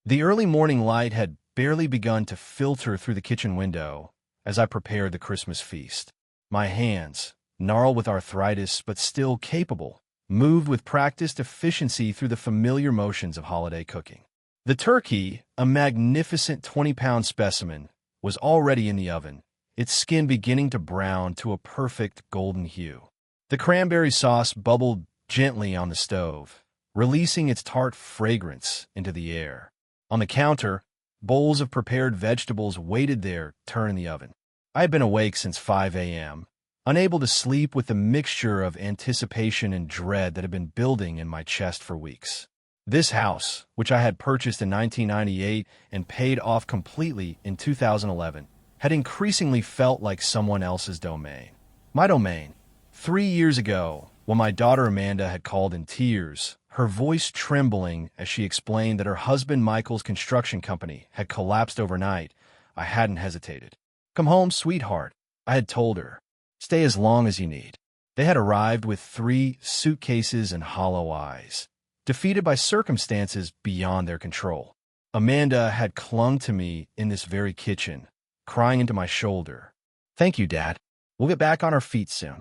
The early morning light had barely begun to filter through the kitchen window as I prepared the Christmas feast. My hands, gnarled with arthritis but still capable, moved with practiced efficiency through the familiar motions of holiday cooking. The turkey, a magnificent 20-pound specimen, was already in the oven, its skin beginning to brown to a perfect golden hue. The cranberry sauce bubbled gently on the stove, releasing its tart fragrance into the air. On the counter, bowls of prepared vegetables waited their turn in the oven. I had been awake since 5 a.m., unable to sleep with the mixture of anticipation and dread that had been building in my chest for weeks. This house, which I had purchased in 1998 and paid off completely in 2011, had increasingly felt like someone else's domain. My domain. 3 years ago, when my daughter Amanda had called in tears, her voice trembling as she explained that her husband Michael's construction company had collapsed overnight, I hadn't hesitated. "Come home, sweetheart," I had told her. "Stay as long as you need." They had arrived with 3 suitcases and hollow eyes, defeated by circumstances beyond their control. Amanda had clung to me in this very kitchen, crying into my shoulder, "Thank you, Dad. We'll get back on our feet soon."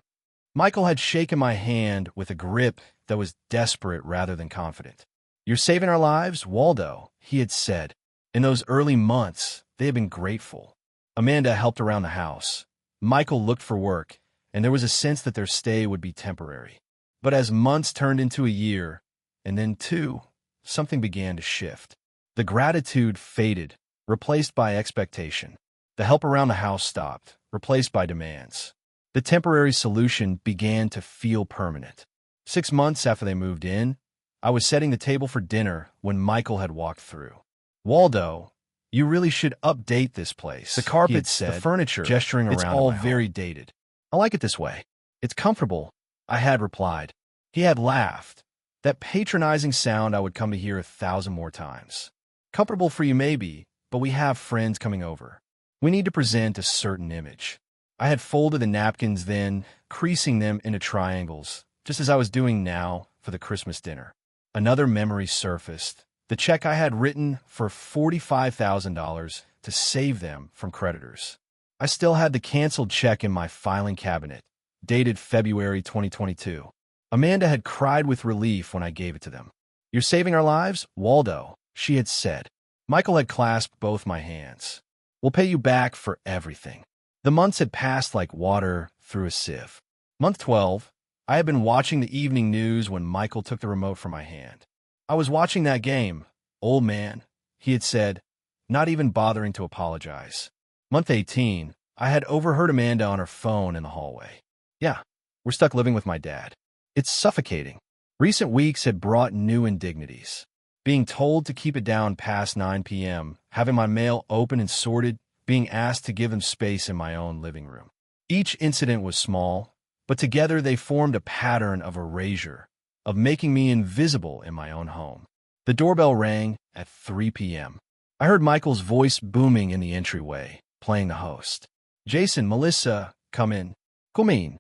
Michael had shaken my hand with a grip that was desperate rather than confident. "You're saving our lives, Waldo," he had said. In those early months, they had been grateful. Amanda helped around the house. Michael looked for work, and there was a sense that their stay would be temporary. But as months turned into a year, and then 2, something began to shift. The gratitude faded, replaced by expectation. The help around the house stopped, replaced by demands. The temporary solution began to feel permanent. 6 months after they moved in, I was setting the table for dinner when Michael had walked through. "Waldo, you really should update this place." The carpets, said, the furniture, gesturing around. "It's all very dated." "I like it this way. It's comfortable," I had replied. He had laughed, that patronizing sound I would come to hear 1,000 more times. "Comfortable for you maybe, but we have friends coming over. We need to present a certain image." I had folded the napkins then, creasing them into triangles, just as I was doing now for the Christmas dinner. Another memory surfaced, the check I had written for $45,000 to save them from creditors. I still had the canceled check in my filing cabinet, dated February 2022. Amanda had cried with relief when I gave it to them. "You're saving our lives, Waldo," she had said. Michael had clasped both my hands. "We'll pay you back for everything." The months had passed like water through a sieve. Month 12, I had been watching the evening news when Michael took the remote from my hand. "I was watching that game, old man," he had said, not even bothering to apologize. Month 18, I had overheard Amanda on her phone in the hallway. "Yeah, we're stuck living with my dad. It's suffocating." Recent weeks had brought new indignities. Being told to keep it down past 9 p.m., having my mail open and sorted, being asked to give them space in my own living room. Each incident was small, but together they formed a pattern of erasure, of making me invisible in my own home. The doorbell rang at 3 p.m. I heard Michael's voice booming in the entryway, playing the host. "Jason, Melissa, come in." "Come in."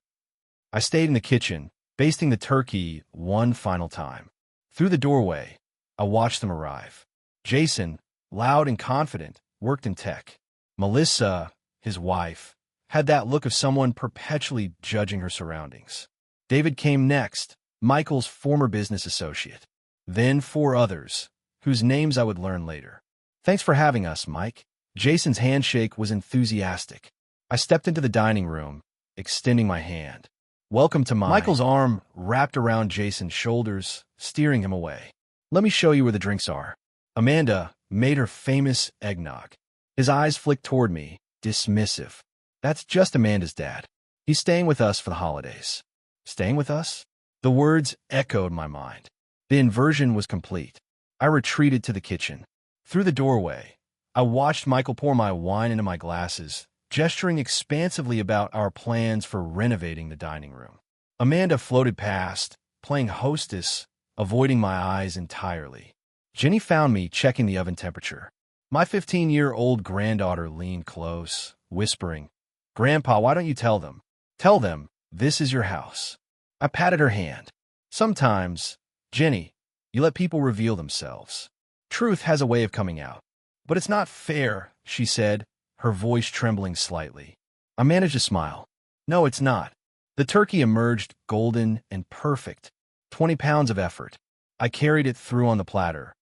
I stayed in the kitchen, basting the turkey one final time. Through the doorway, I watched them arrive. Jason, loud and confident, worked in tech. Melissa, his wife, had that look of someone perpetually judging her surroundings. David came next, Michael's former business associate. Then 4 others, whose names I would learn later. "Thanks for having us, Mike." Jason's handshake was enthusiastic. I stepped into the dining room, extending my hand. "Welcome to mine." Michael's arm wrapped around Jason's shoulders, steering him away. "Let me show you where the drinks are." Amanda made her famous eggnog. His eyes flicked toward me, dismissive. "That's just Amanda's dad. He's staying with us for the holidays." "Staying with us?" The words echoed my mind. The inversion was complete. I retreated to the kitchen. Through the doorway, I watched Michael pour my wine into my glasses, gesturing expansively about our plans for renovating the dining room. Amanda floated past, playing hostess, avoiding my eyes entirely. Jenny found me checking the oven temperature. My 15-year-old granddaughter leaned close, whispering, "Grandpa, why don't you tell them? Tell them this is your house." I patted her hand. "Sometimes, Jenny, you let people reveal themselves." Truth has a way of coming out. But it's not fair, she said, her voice trembling slightly. I managed to smile. No, it's not. The turkey emerged golden and perfect. 20 pounds of effort. I carried it through on the platter,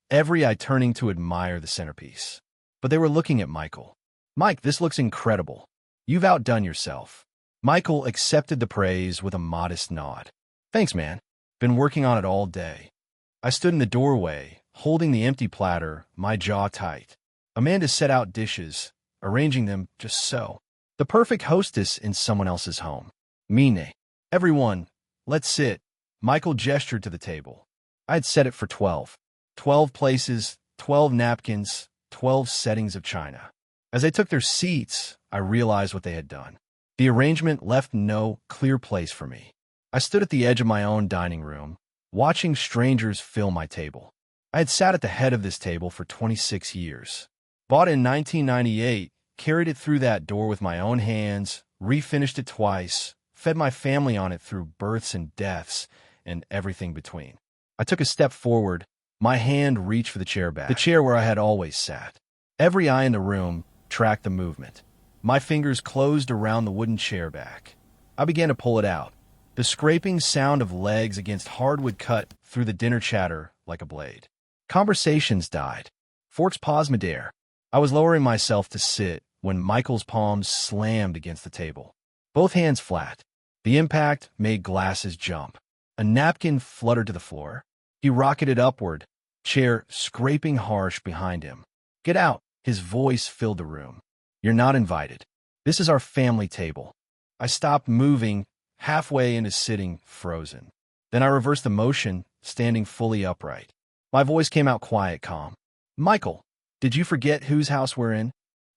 every eye turning to admire the centerpiece. But they were looking at Michael. Mike, this looks incredible. You've outdone yourself. Michael accepted the praise with a modest nod. Thanks, man. Been working on it all day. I stood in the doorway, holding the empty platter, my jaw tight. Amanda set out dishes, arranging them just so. The perfect hostess in someone else's home. Mine. Everyone, let's sit. Michael gestured to the table. I had set it for 12. 12 places, 12 napkins, 12 settings of china. As they took their seats, I realized what they had done. The arrangement left no clear place for me. I stood at the edge of my own dining room, watching strangers fill my table. I had sat at the head of this table for 26 years. Bought in 1998, carried it through that door with my own hands, refinished it twice, fed my family on it through births and deaths, and everything between. I took a step forward, my hand reached for the chair back, the chair where I had always sat. Every eye in the room tracked the movement. My fingers closed around the wooden chair back. I began to pull it out. The scraping sound of legs against hardwood cut through the dinner chatter like a blade. Conversations died. Forks paused midair. I was lowering myself to sit when Michael's palms slammed against the table. Both hands flat. The impact made glasses jump. A napkin fluttered to the floor. He rocketed upward, chair scraping harsh behind him. Get out. His voice filled the room. You're not invited. This is our family table. I stopped moving, halfway into sitting, frozen. Then I reversed the motion, standing fully upright. My voice came out quiet, calm. Michael, did you forget whose house we're in?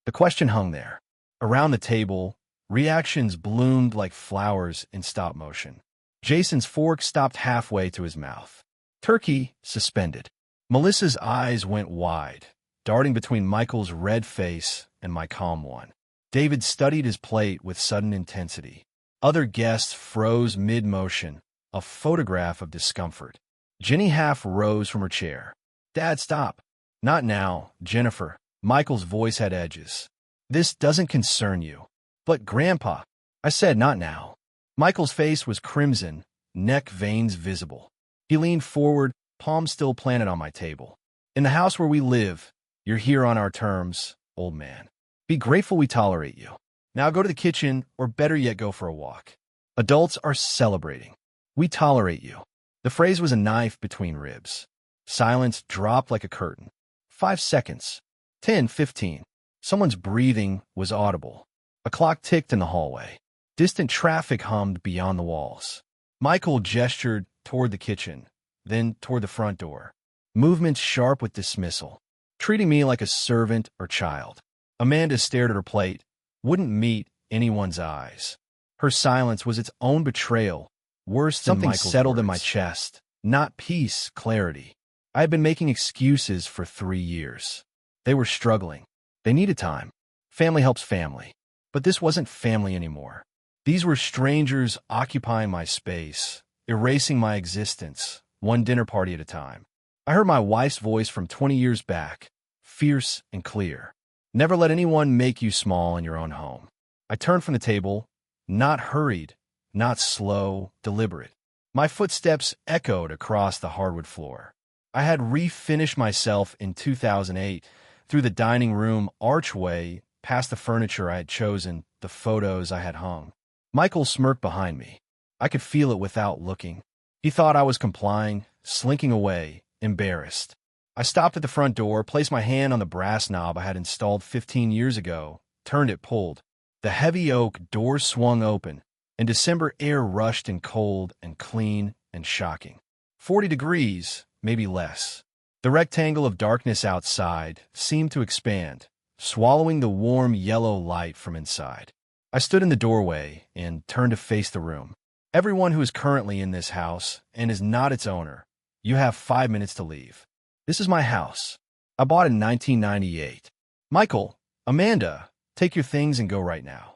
The question hung there. Around the table, reactions bloomed like flowers in stop motion. Jason's fork stopped halfway to his mouth. Turkey suspended. Melissa's eyes went wide, darting between Michael's red face and my calm one. David studied his plate with sudden intensity. Other guests froze mid-motion, a photograph of discomfort. Jenny half rose from her chair. Dad, stop. Not now, Jennifer. Michael's voice had edges. This doesn't concern you. But Grandpa, I said not now. Michael's face was crimson, neck veins visible. He leaned forward, palm still planted on my table. In the house where we live, you're here on our terms, old man. Be grateful we tolerate you. Now go to the kitchen, or better yet, go for a walk. Adults are celebrating. We tolerate you. The phrase was a knife between ribs. Silence dropped like a curtain. 5 seconds. 10, 15. Someone's breathing was audible. A clock ticked in the hallway. Distant traffic hummed beyond the walls. Michael gestured toward the kitchen, then toward the front door. Movements sharp with dismissal, treating me like a servant or child. Amanda stared at her plate, wouldn't meet anyone's eyes. Her silence was its own betrayal, worse than Michael's words. Something settled in my chest, not peace, clarity. I had been making excuses for 3 years. They were struggling. They needed time. Family helps family. But this wasn't family anymore. These were strangers occupying my space, erasing my existence, one dinner party at a time. I heard my wife's voice from 20 years back, fierce and clear. Never let anyone make you small in your own home. I turned from the table, not hurried, not slow, deliberate. My footsteps echoed across the hardwood floor. I had refinished myself in 2008 through the dining room archway, past the furniture I had chosen, the photos I had hung. Michael smirked behind me. I could feel it without looking. He thought I was complying, slinking away, embarrassed. I stopped at the front door, placed my hand on the brass knob I had installed 15 years ago, turned it pulled. The heavy oak door swung open, and December air rushed in cold and clean and shocking. 40 degrees, maybe less. The rectangle of darkness outside seemed to expand, swallowing the warm yellow light from inside. I stood in the doorway and turned to face the room. Everyone who is currently in this house and is not its owner, you have 5 minutes to leave. This is my house. I bought it in 1998. Michael, Amanda, take your things and go right now.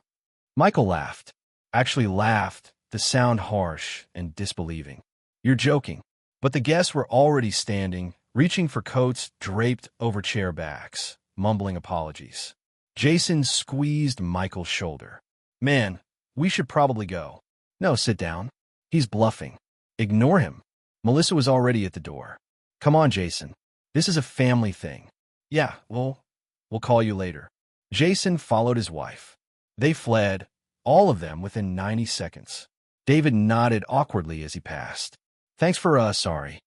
Michael laughed. Actually laughed, the sound harsh and disbelieving. You're joking. But the guests were already standing, reaching for coats draped over chair backs, mumbling apologies. Jason squeezed Michael's shoulder. Man, we should probably go. No, sit down. He's bluffing. Ignore him. Melissa was already at the door. Come on, Jason. This is a family thing. Yeah, we'll call you later. Jason followed his wife. They fled, all of them within 90 seconds. David nodded awkwardly as he passed. Thanks for sorry.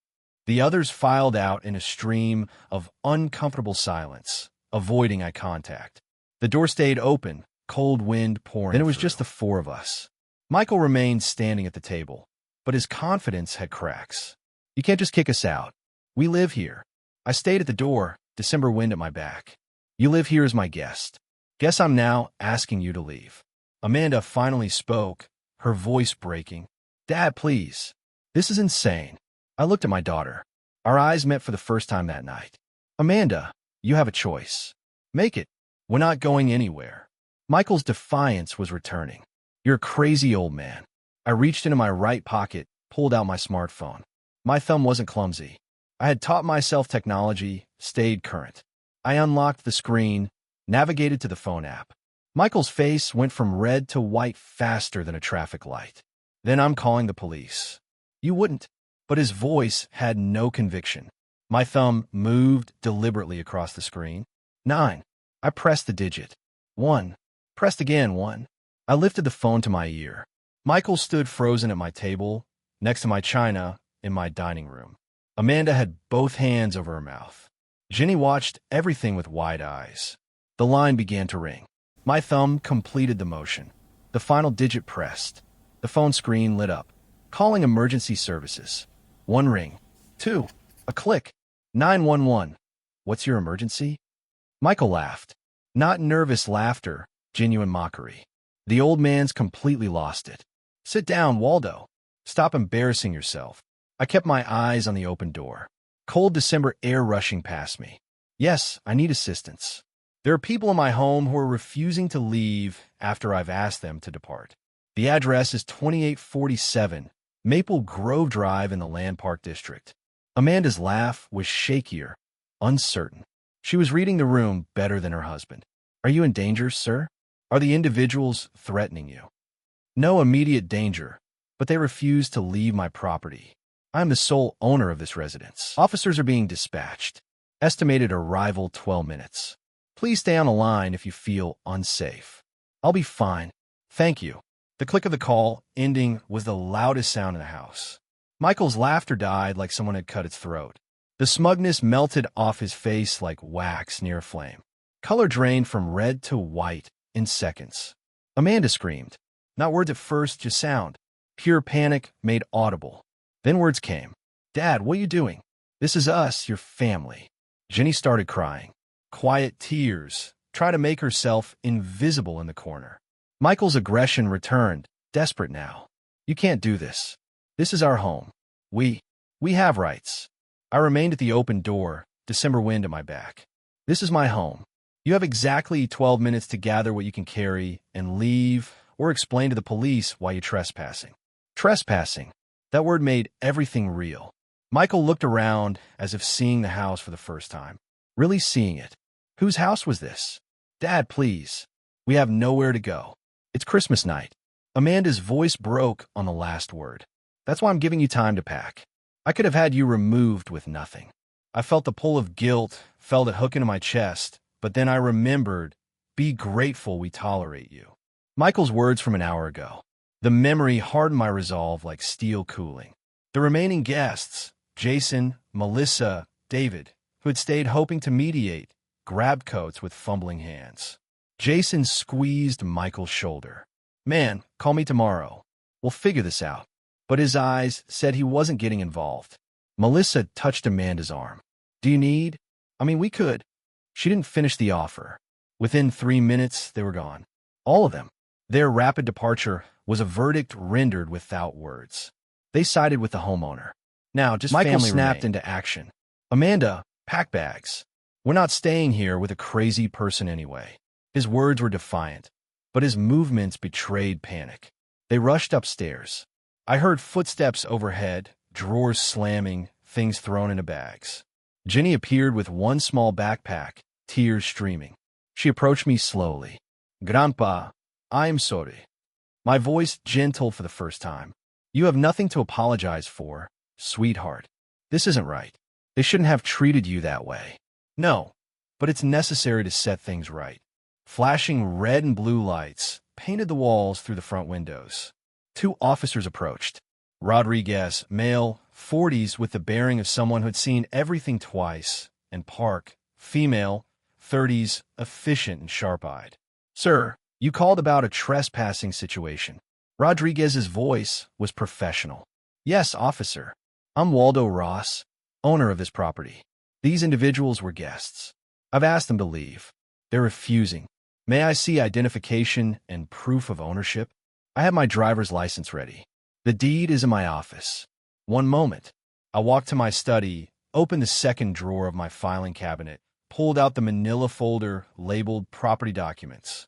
The others filed out in a stream of uncomfortable silence, avoiding eye contact. The door stayed open, cold wind pouring. Then it was just the four of us. Michael remained standing at the table, but his confidence had cracks. You can't just kick us out. We live here. I stayed at the door, December wind at my back. You live here as my guest. Guess I'm now asking you to leave. Amanda finally spoke, her voice breaking. Dad, please. This is insane. I looked at my daughter. Our eyes met for the first time that night. Amanda, you have a choice. Make it. We're not going anywhere. Michael's defiance was returning. You're a crazy old man. I reached into my right pocket, pulled out my smartphone. My thumb wasn't clumsy. I had taught myself technology, stayed current. I unlocked the screen, navigated to the phone app. Michael's face went from red to white faster than a traffic light. Then I'm calling the police. You wouldn't. But his voice had no conviction. My thumb moved deliberately across the screen. 9. I pressed the digit. 1. Pressed again, 1. I lifted the phone to my ear. Michael stood frozen at my table, next to my china, in my dining room. Amanda had both hands over her mouth. Jenny watched everything with wide eyes. The line began to ring. My thumb completed the motion. The final digit pressed. The phone screen lit up. Calling emergency services. 1 ring. 2. A click. 911. What's your emergency? Michael laughed. Not nervous laughter, genuine mockery. The old man's completely lost it. Sit down, Waldo. Stop embarrassing yourself. I kept my eyes on the open door. Cold December air rushing past me. Yes, I need assistance. There are people in my home who are refusing to leave after I've asked them to depart. The address is 2847 Maple Grove Drive in the Land Park District. Amanda's laugh was shakier, uncertain. She was reading the room better than her husband. Are you in danger, sir? Are the individuals threatening you? No immediate danger, but they refuse to leave my property. I am the sole owner of this residence. Officers are being dispatched. Estimated arrival 12 minutes. Please stay on the line if you feel unsafe. I'll be fine. Thank you. The click of the call, ending, was the loudest sound in the house. Michael's laughter died like someone had cut its throat. The smugness melted off his face like wax near a flame. Color drained from red to white in seconds. Amanda screamed. Not words at first, just sound. Pure panic made audible. Then words came. Dad, what are you doing? This is us, your family. Jenny started crying. Quiet tears, trying to make herself invisible in the corner. Michael's aggression returned, desperate now. You can't do this. This is our home. We have rights. I remained at the open door, December wind at my back. This is my home. You have exactly 12 minutes to gather what you can carry and leave or explain to the police why you're trespassing. Trespassing. That word made everything real. Michael looked around as if seeing the house for the first time. Really seeing it. Whose house was this? Dad, please. We have nowhere to go. It's Christmas night. Amanda's voice broke on the last word. That's why I'm giving you time to pack. I could have had you removed with nothing. I felt the pull of guilt, felt it hook into my chest, but then I remembered, be grateful we tolerate you. Michael's words from an hour ago. The memory hardened my resolve like steel cooling. The remaining guests, Jason, Melissa, David, who had stayed hoping to mediate, grabbed coats with fumbling hands. Jason squeezed Michael's shoulder. Man, call me tomorrow. We'll figure this out. But his eyes said he wasn't getting involved. Melissa touched Amanda's arm. Do you need? We could. She didn't finish the offer. Within 3 minutes, they were gone. All of them. Their rapid departure was a verdict rendered without words. They sided with the homeowner. Now, just Michael snapped into action. Amanda, pack bags. We're not staying here with a crazy person anyway. His words were defiant, but his movements betrayed panic. They rushed upstairs. I heard footsteps overhead, drawers slamming, things thrown into bags. Jenny appeared with one small backpack, tears streaming. She approached me slowly. Grandpa, I'm sorry. My voice gentle for the first time. You have nothing to apologize for, sweetheart. This isn't right. They shouldn't have treated you that way. No, but it's necessary to set things right. Flashing red and blue lights painted the walls through the front windows. Two officers approached. Rodriguez, male, 40s, with the bearing of someone who had seen everything twice, and Park, female, 30s, efficient and sharp-eyed. Sir, you called about a trespassing situation. Rodriguez's voice was professional. Yes, officer. I'm Waldo Ross, owner of this property. These individuals were guests. I've asked them to leave. They're refusing. May I see identification and proof of ownership? I have my driver's license ready. The deed is in my office. One moment. I walked to my study, opened the second drawer of my filing cabinet, pulled out the manila folder labeled property documents.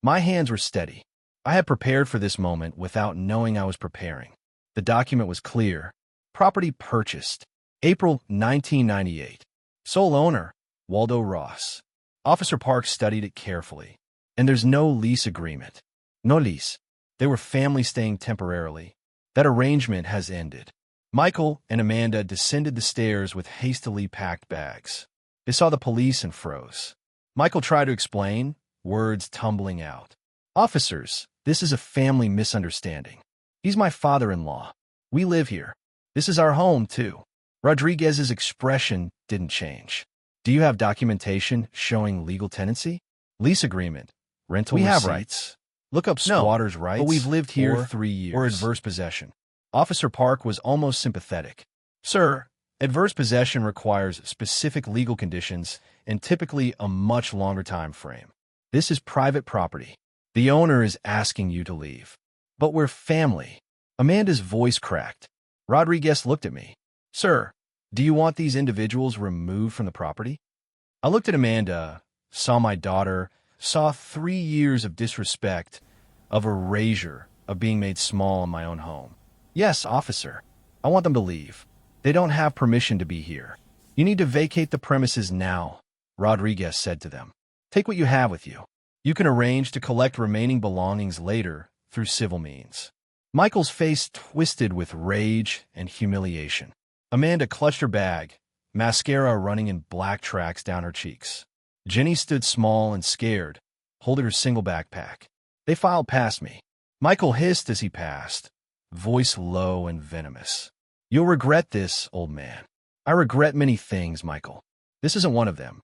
My hands were steady. I had prepared for this moment without knowing I was preparing. The document was clear. Property purchased. April 1998. Sole owner, Waldo Ross. Officer Park studied it carefully. And there's no lease agreement. No lease. They were family staying temporarily. That arrangement has ended. Michael and Amanda descended the stairs with hastily packed bags. They saw the police and froze. Michael tried to explain, words tumbling out. Officers, this is a family misunderstanding. He's my father-in-law. We live here. This is our home, too. Rodriguez's expression didn't change. Do you have documentation showing legal tenancy? Lease agreement. Rental receipts. We have rights. Look up squatters' rights. But we've lived here 3 years. Or adverse possession. Officer Park was almost sympathetic. Sir, adverse possession requires specific legal conditions and typically a much longer time frame. This is private property. The owner is asking you to leave. But we're family. Amanda's voice cracked. Rodriguez looked at me. Sir, do you want these individuals removed from the property? I looked at Amanda, saw my daughter, saw 3 years of disrespect, of erasure, of being made small in my own home. Yes, officer. I want them to leave. They don't have permission to be here. You need to vacate the premises now, Rodriguez said to them. Take what you have with you. You can arrange to collect remaining belongings later through civil means. Michael's face twisted with rage and humiliation. Amanda clutched her bag, mascara running in black tracks down her cheeks. Jenny stood small and scared, holding her single backpack. They filed past me. Michael hissed as he passed, voice low and venomous. You'll regret this, old man. I regret many things, Michael. This isn't one of them.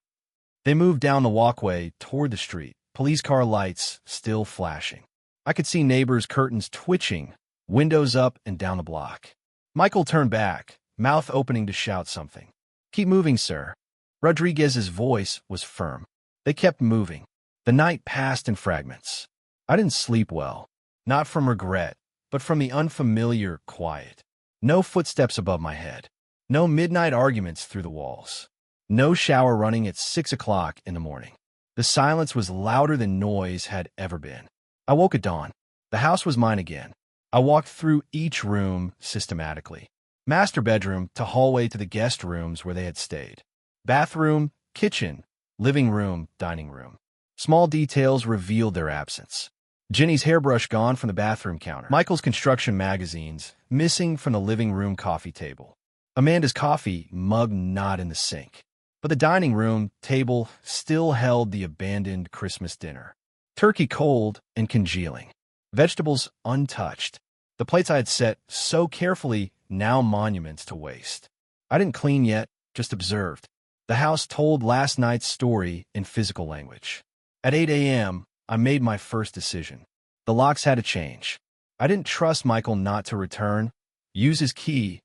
They moved down the walkway toward the street, police car lights still flashing. I could see neighbors' curtains twitching, windows up and down the block. Michael turned back, mouth opening to shout something. Keep moving, sir. Rodriguez's voice was firm. They kept moving. The night passed in fragments. I didn't sleep well, not from regret, but from the unfamiliar quiet. No footsteps above my head. No midnight arguments through the walls. No shower running at 6 o'clock in the morning. The silence was louder than noise had ever been. I woke at dawn. The house was mine again. I walked through each room systematically. Master bedroom to hallway to the guest rooms where they had stayed. Bathroom, kitchen, living room, dining room. Small details revealed their absence. Jenny's hairbrush gone from the bathroom counter. Michael's construction magazines missing from the living room coffee table. Amanda's coffee mug not in the sink. But the dining room table still held the abandoned Christmas dinner. Turkey cold and congealing. Vegetables untouched. The plates I had set so carefully, now monuments to waste. I didn't clean yet, just observed. The house told last night's story in physical language. At 8 a.m., I made my first decision. The locks had to change. I didn't trust Michael not to return, use his key,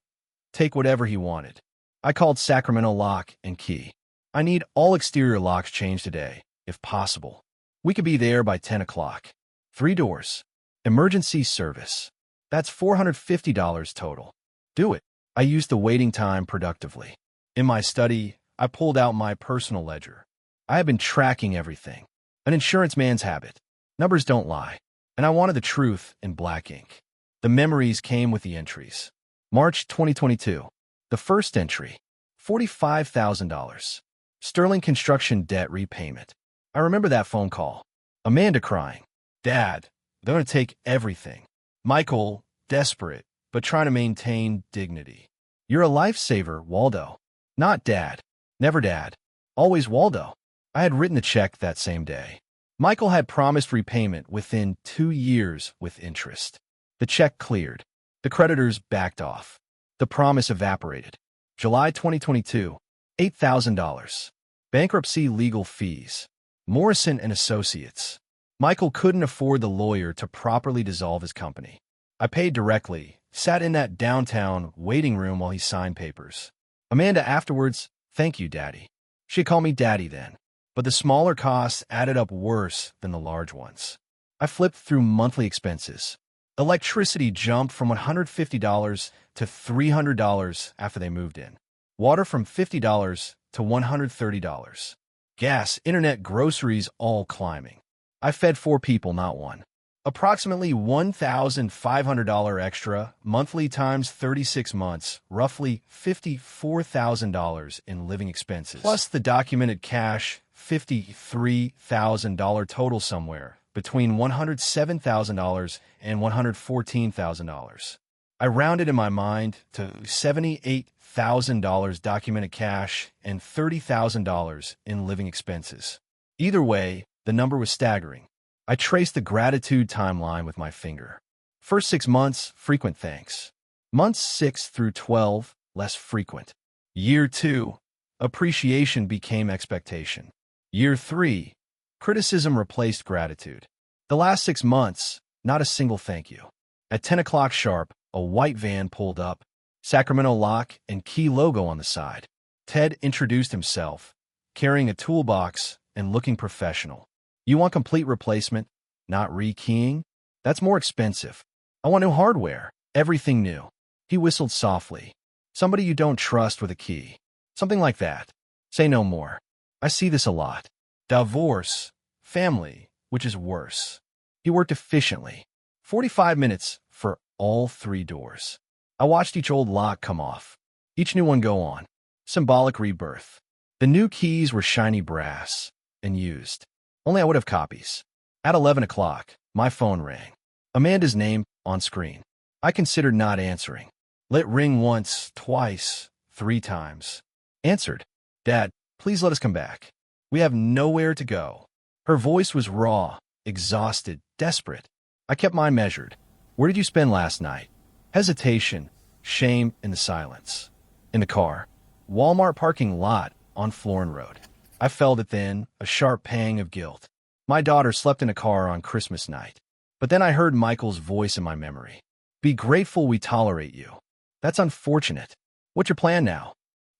take whatever he wanted. I called Sacramento Lock and Key. I need all exterior locks changed today, if possible. We could be there by 10 o'clock. 3 doors. Emergency service. That's $450 total. Do it. I used the waiting time productively. In my study, I pulled out my personal ledger. I had been tracking everything. An insurance man's habit. Numbers don't lie. And I wanted the truth in black ink. The memories came with the entries. March 2022. The first entry. $45,000. Sterling construction debt repayment. I remember that phone call. Amanda crying. Dad, they're going to take everything. Michael, desperate, but trying to maintain dignity. You're a lifesaver, Waldo. Not Dad. Never Dad. Always Waldo. I had written the check that same day. Michael had promised repayment within 2 years with interest. The check cleared. The creditors backed off. The promise evaporated. July 2022, $8,000. Bankruptcy legal fees. Morrison and Associates. Michael couldn't afford the lawyer to properly dissolve his company. I paid directly, sat in that downtown waiting room while he signed papers. Amanda afterwards, thank you, Daddy. She'd call me Daddy then. But the smaller costs added up worse than the large ones. I flipped through monthly expenses. Electricity jumped from $150 to $300 after they moved in. Water from $50 to $130. Gas, internet, groceries all climbing. I fed 4 people, not one. Approximately $1,500 extra, monthly times 36 months, roughly $54,000 in living expenses. Plus the documented cash, $53,000 total somewhere, between $107,000 and $114,000. I rounded in my mind to $78,000 documented cash and $30,000 in living expenses. Either way, the number was staggering. I traced the gratitude timeline with my finger. First 6 months, frequent thanks. Months 6 through 12, less frequent. Year 2, appreciation became expectation. Year 3, criticism replaced gratitude. The last 6 months, not a single thank you. At 10 o'clock sharp, a white van pulled up, Sacramento lock and key logo on the side. Ted introduced himself, carrying a toolbox and looking professional. You want complete replacement, not rekeying? That's more expensive. I want new hardware, everything new. He whistled softly. Somebody you don't trust with a key. Something like that. Say no more. I see this a lot. Divorce, family, which is worse. He worked efficiently. 45 minutes for all 3 doors. I watched each old lock come off, each new one go on. Symbolic rebirth. The new keys were shiny brass and used. Only I would have copies. At 11 o'clock, my phone rang. Amanda's name on screen. I considered not answering. Let ring once, twice, 3 times. Answered. Dad, please let us come back. We have nowhere to go. Her voice was raw, exhausted, desperate. I kept mine measured. Where did you spend last night? Hesitation, shame in the silence. In the car. Walmart parking lot on Florin Road. I felt it then, a sharp pang of guilt. My daughter slept in a car on Christmas night. But then I heard Michael's voice in my memory. Be grateful we tolerate you. That's unfortunate. What's your plan now?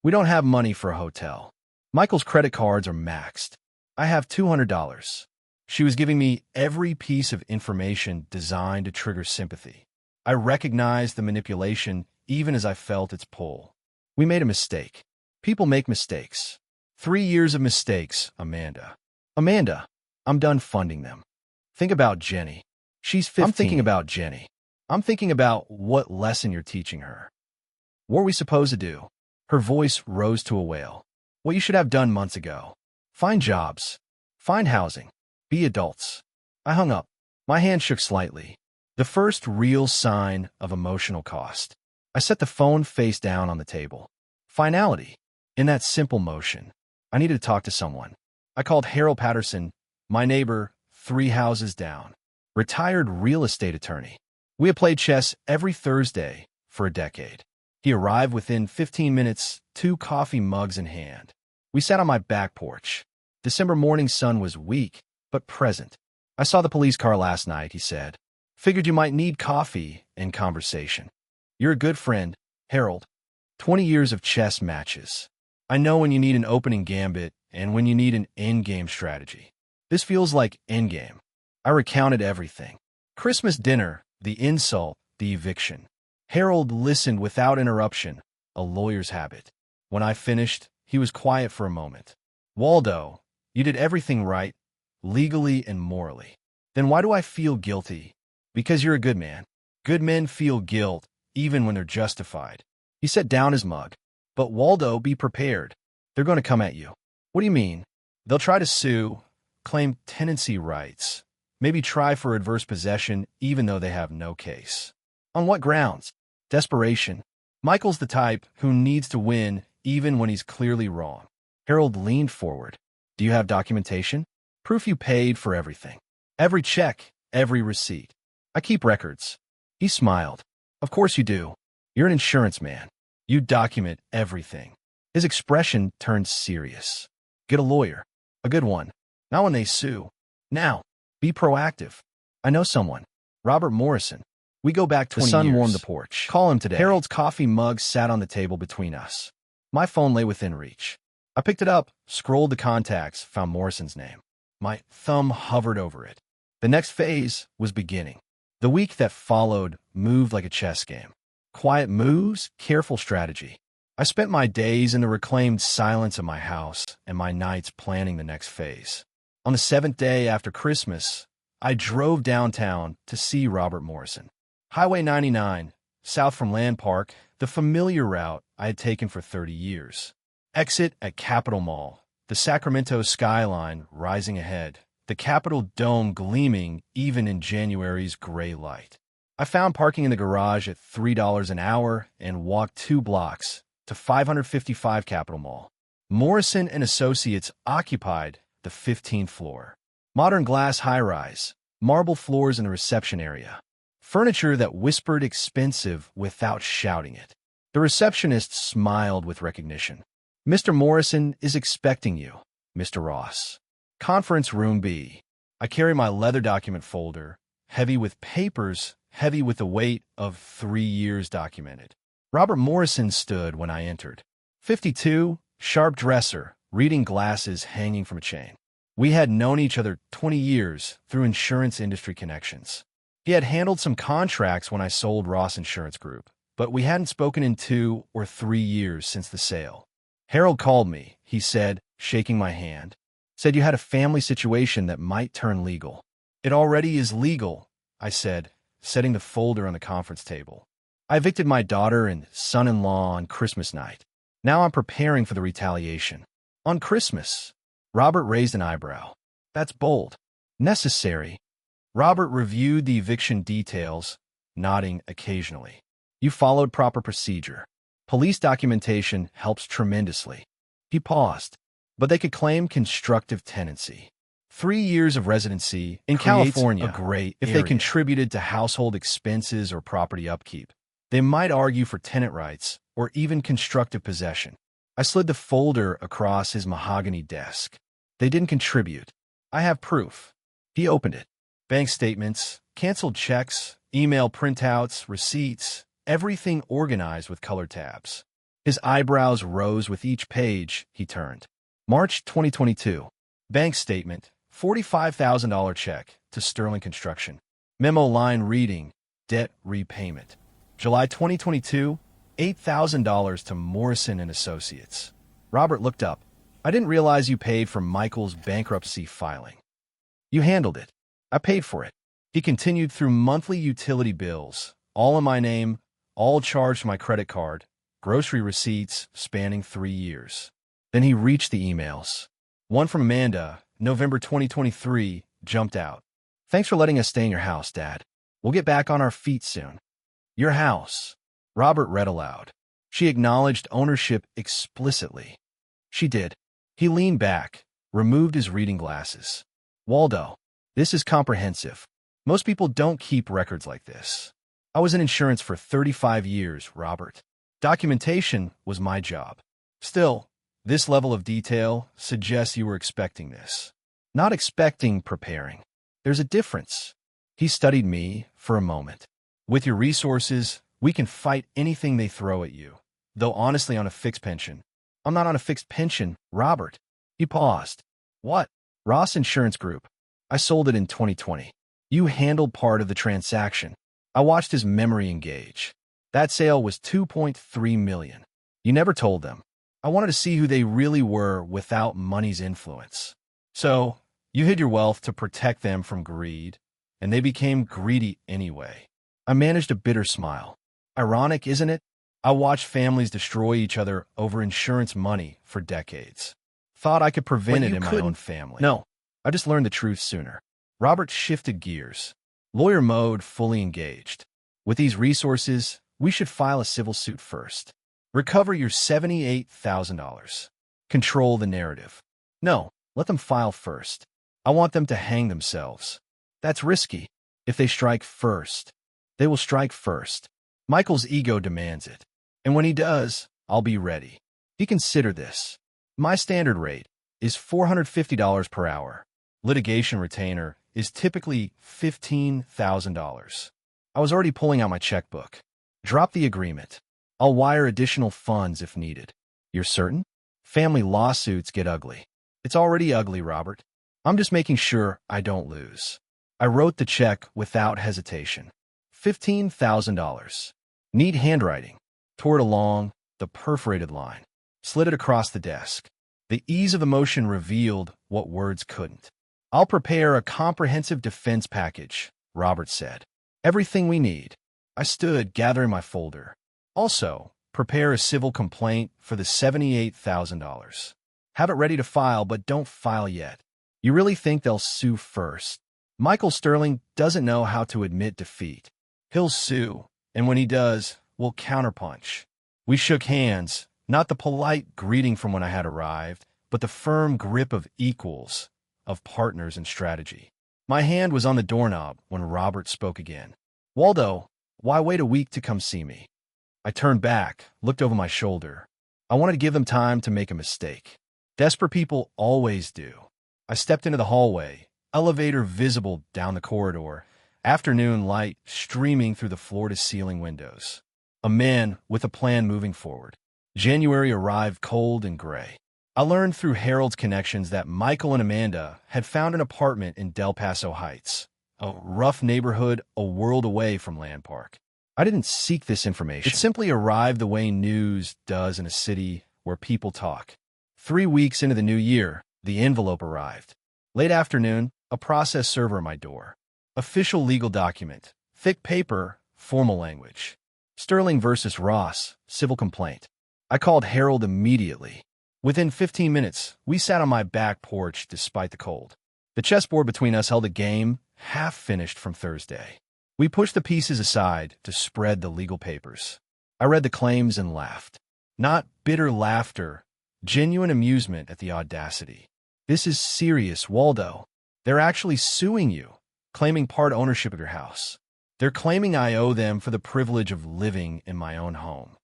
We don't have money for a hotel. Michael's credit cards are maxed. I have $200. She was giving me every piece of information designed to trigger sympathy. I recognized the manipulation even as I felt its pull. We made a mistake. People make mistakes. 3 years of mistakes, Amanda. Amanda, I'm done funding them. Think about Jenny. She's 15. I'm thinking about Jenny. I'm thinking about what lesson you're teaching her. What are we supposed to do? Her voice rose to a wail. What you should have done months ago. Find jobs. Find housing. Be adults. I hung up. My hand shook slightly. The first real sign of emotional cost. I set the phone face down on the table. Finality. In that simple motion. I needed to talk to someone. I called Harold Patterson, my neighbor, 3 houses down. Retired real estate attorney. We had played chess every Thursday for a decade. He arrived within 15 minutes, 2 coffee mugs in hand. We sat on my back porch. December morning sun was weak, but present. I saw the police car last night, he said. Figured you might need coffee and conversation. You're a good friend, Harold. 20 years of chess matches. I know when you need an opening gambit and when you need an endgame strategy. This feels like endgame. I recounted everything. Christmas dinner, the insult, the eviction. Harold listened without interruption, a lawyer's habit. When I finished, he was quiet for a moment. Waldo, you did everything right, legally and morally. Then why do I feel guilty? Because you're a good man. Good men feel guilt, even when they're justified. He set down his mug. But Waldo, be prepared. They're going to come at you. What do you mean? They'll try to sue, claim tenancy rights, maybe try for adverse possession even though they have no case. On what grounds? Desperation. Michael's the type who needs to win even when he's clearly wrong. Harold leaned forward. Do you have documentation? Proof you paid for everything. Every check, every receipt. I keep records. He smiled. Of course you do. You're an insurance man. You document everything. His expression turned serious. Get a lawyer. A good one. Not when they sue. Now, be proactive. I know someone. Robert Morrison. We go back 20 years. The sun warmed the porch. Call him today. Harold's coffee mug sat on the table between us. My phone lay within reach. I picked it up, scrolled the contacts, found Morrison's name. My thumb hovered over it. The next phase was beginning. The week that followed moved like a chess game. Quiet moves, careful strategy. I spent my days in the reclaimed silence of my house and my nights planning the next phase. On the 7th day after Christmas, I drove downtown to see Robert Morrison. Highway 99, south from Land Park, the familiar route I had taken for 30 years. Exit at Capitol Mall, the Sacramento skyline rising ahead, the Capitol dome gleaming even in January's gray light. I found parking in the garage at $3 an hour and walked 2 blocks to 555 Capitol Mall. Morrison and Associates occupied the 15th floor. Modern glass high-rise, marble floors in the reception area. Furniture that whispered expensive without shouting it. The receptionist smiled with recognition. Mr. Morrison is expecting you, Mr. Ross. Conference room B. I carry my leather document folder, heavy with papers, heavy with the weight of 3 years documented. Robert Morrison stood when I entered. 52, sharp dresser, reading glasses hanging from a chain. We had known each other 20 years through insurance industry connections. He had handled some contracts when I sold Ross Insurance Group, but we hadn't spoken in 2 or 3 years since the sale. Harold called me, he said, shaking my hand. Said you had a family situation that might turn legal. It already is legal, I said, setting the folder on the conference table. I evicted my daughter and son-in-law on Christmas night. Now I'm preparing for the retaliation. On Christmas. Robert raised an eyebrow. That's bold. Necessary. Robert reviewed the eviction details, nodding occasionally. You followed proper procedure. Police documentation helps tremendously. He paused. But they could claim constructive tenancy. 3 years of residency in California, a gray if they contributed to household expenses or property upkeep. They might argue for tenant rights or even constructive possession. I slid the folder across his mahogany desk. They didn't contribute. I have proof. He opened it. Bank statements, canceled checks, email printouts, receipts, everything organized with color tabs. His eyebrows rose with each page he turned. March 2022. Bank statement, $45,000 check to Sterling Construction. Memo line reading, debt repayment. July 2022, $8,000 to Morrison and Associates. Robert looked up. I didn't realize you paid for Michael's bankruptcy filing. You handled it. I paid for it. He continued through monthly utility bills, all in my name, all charged to my credit card, grocery receipts spanning 3 years. Then he reached the emails. One from Amanda, November 2023, jumped out. Thanks for letting us stay in your house, Dad. We'll get back on our feet soon. Your house. Robert read aloud. She acknowledged ownership explicitly. She did. He leaned back, removed his reading glasses. Waldo, this is comprehensive. Most people don't keep records like this. I was in insurance for 35 years, Robert. Documentation was my job. Still, this level of detail suggests you were expecting this. Not expecting, preparing. There's a difference. He studied me for a moment. With your resources, we can fight anything they throw at you. Though honestly on a fixed pension. I'm not on a fixed pension, Robert. He paused. What? Ross Insurance Group. I sold it in 2020. You handled part of the transaction. I watched his memory engage. That sale was $2.3 million. You never told them. I wanted to see who they really were without money's influence. So, you hid your wealth to protect them from greed, and they became greedy anyway. I managed a bitter smile. Ironic, isn't it? I watched families destroy each other over insurance money for decades. Thought I could prevent it in my own family. No, I just learned the truth sooner. Robert shifted gears. Lawyer mode fully engaged. With these resources, we should file a civil suit first. Recover your $78,000. Control the narrative. No, let them file first. I want them to hang themselves. That's risky. If they strike first, they will strike first. Michael's ego demands it. And when he does, I'll be ready. He considered this. My standard rate is $450 per hour. Litigation retainer is typically $15,000. I was already pulling out my checkbook. Drop the agreement. I'll wire additional funds if needed. You're certain? Family lawsuits get ugly. It's already ugly, Robert. I'm just making sure I don't lose. I wrote the check without hesitation. $15,000. Neat handwriting. Tore it along the perforated line. Slid it across the desk. The ease of the motion revealed what words couldn't. I'll prepare a comprehensive defense package, Robert said. Everything we need. I stood, gathering my folder. Also, prepare a civil complaint for the $78,000. Have it ready to file, but don't file yet. You really think they'll sue first? Michael Sterling doesn't know how to admit defeat. He'll sue, and when he does, we'll counterpunch. We shook hands, not the polite greeting from when I had arrived, but the firm grip of equals, of partners in strategy. My hand was on the doorknob when Robert spoke again. Waldo, why wait a week to come see me? I turned back, looked over my shoulder. I wanted to give them time to make a mistake. Desperate people always do. I stepped into the hallway, elevator visible down the corridor, afternoon light streaming through the floor-to-ceiling windows. A man with a plan moving forward. January arrived cold and gray. I learned through Harold's connections that Michael and Amanda had found an apartment in Del Paso Heights, a rough neighborhood a world away from Land Park. I didn't seek this information. It simply arrived the way news does in a city where people talk. 3 weeks into the new year, the envelope arrived. Late afternoon, a process server at my door. Official legal document. Thick paper, formal language. Sterling versus Ross, civil complaint. I called Harold immediately. Within 15 minutes, we sat on my back porch despite the cold. The chessboard between us held a game, half finished from Thursday. We pushed the pieces aside to spread the legal papers. I read the claims and laughed. Not bitter laughter, genuine amusement at the audacity. This is serious, Waldo. They're actually suing you, claiming part ownership of your house. They're claiming I owe them for the privilege of living in my own home.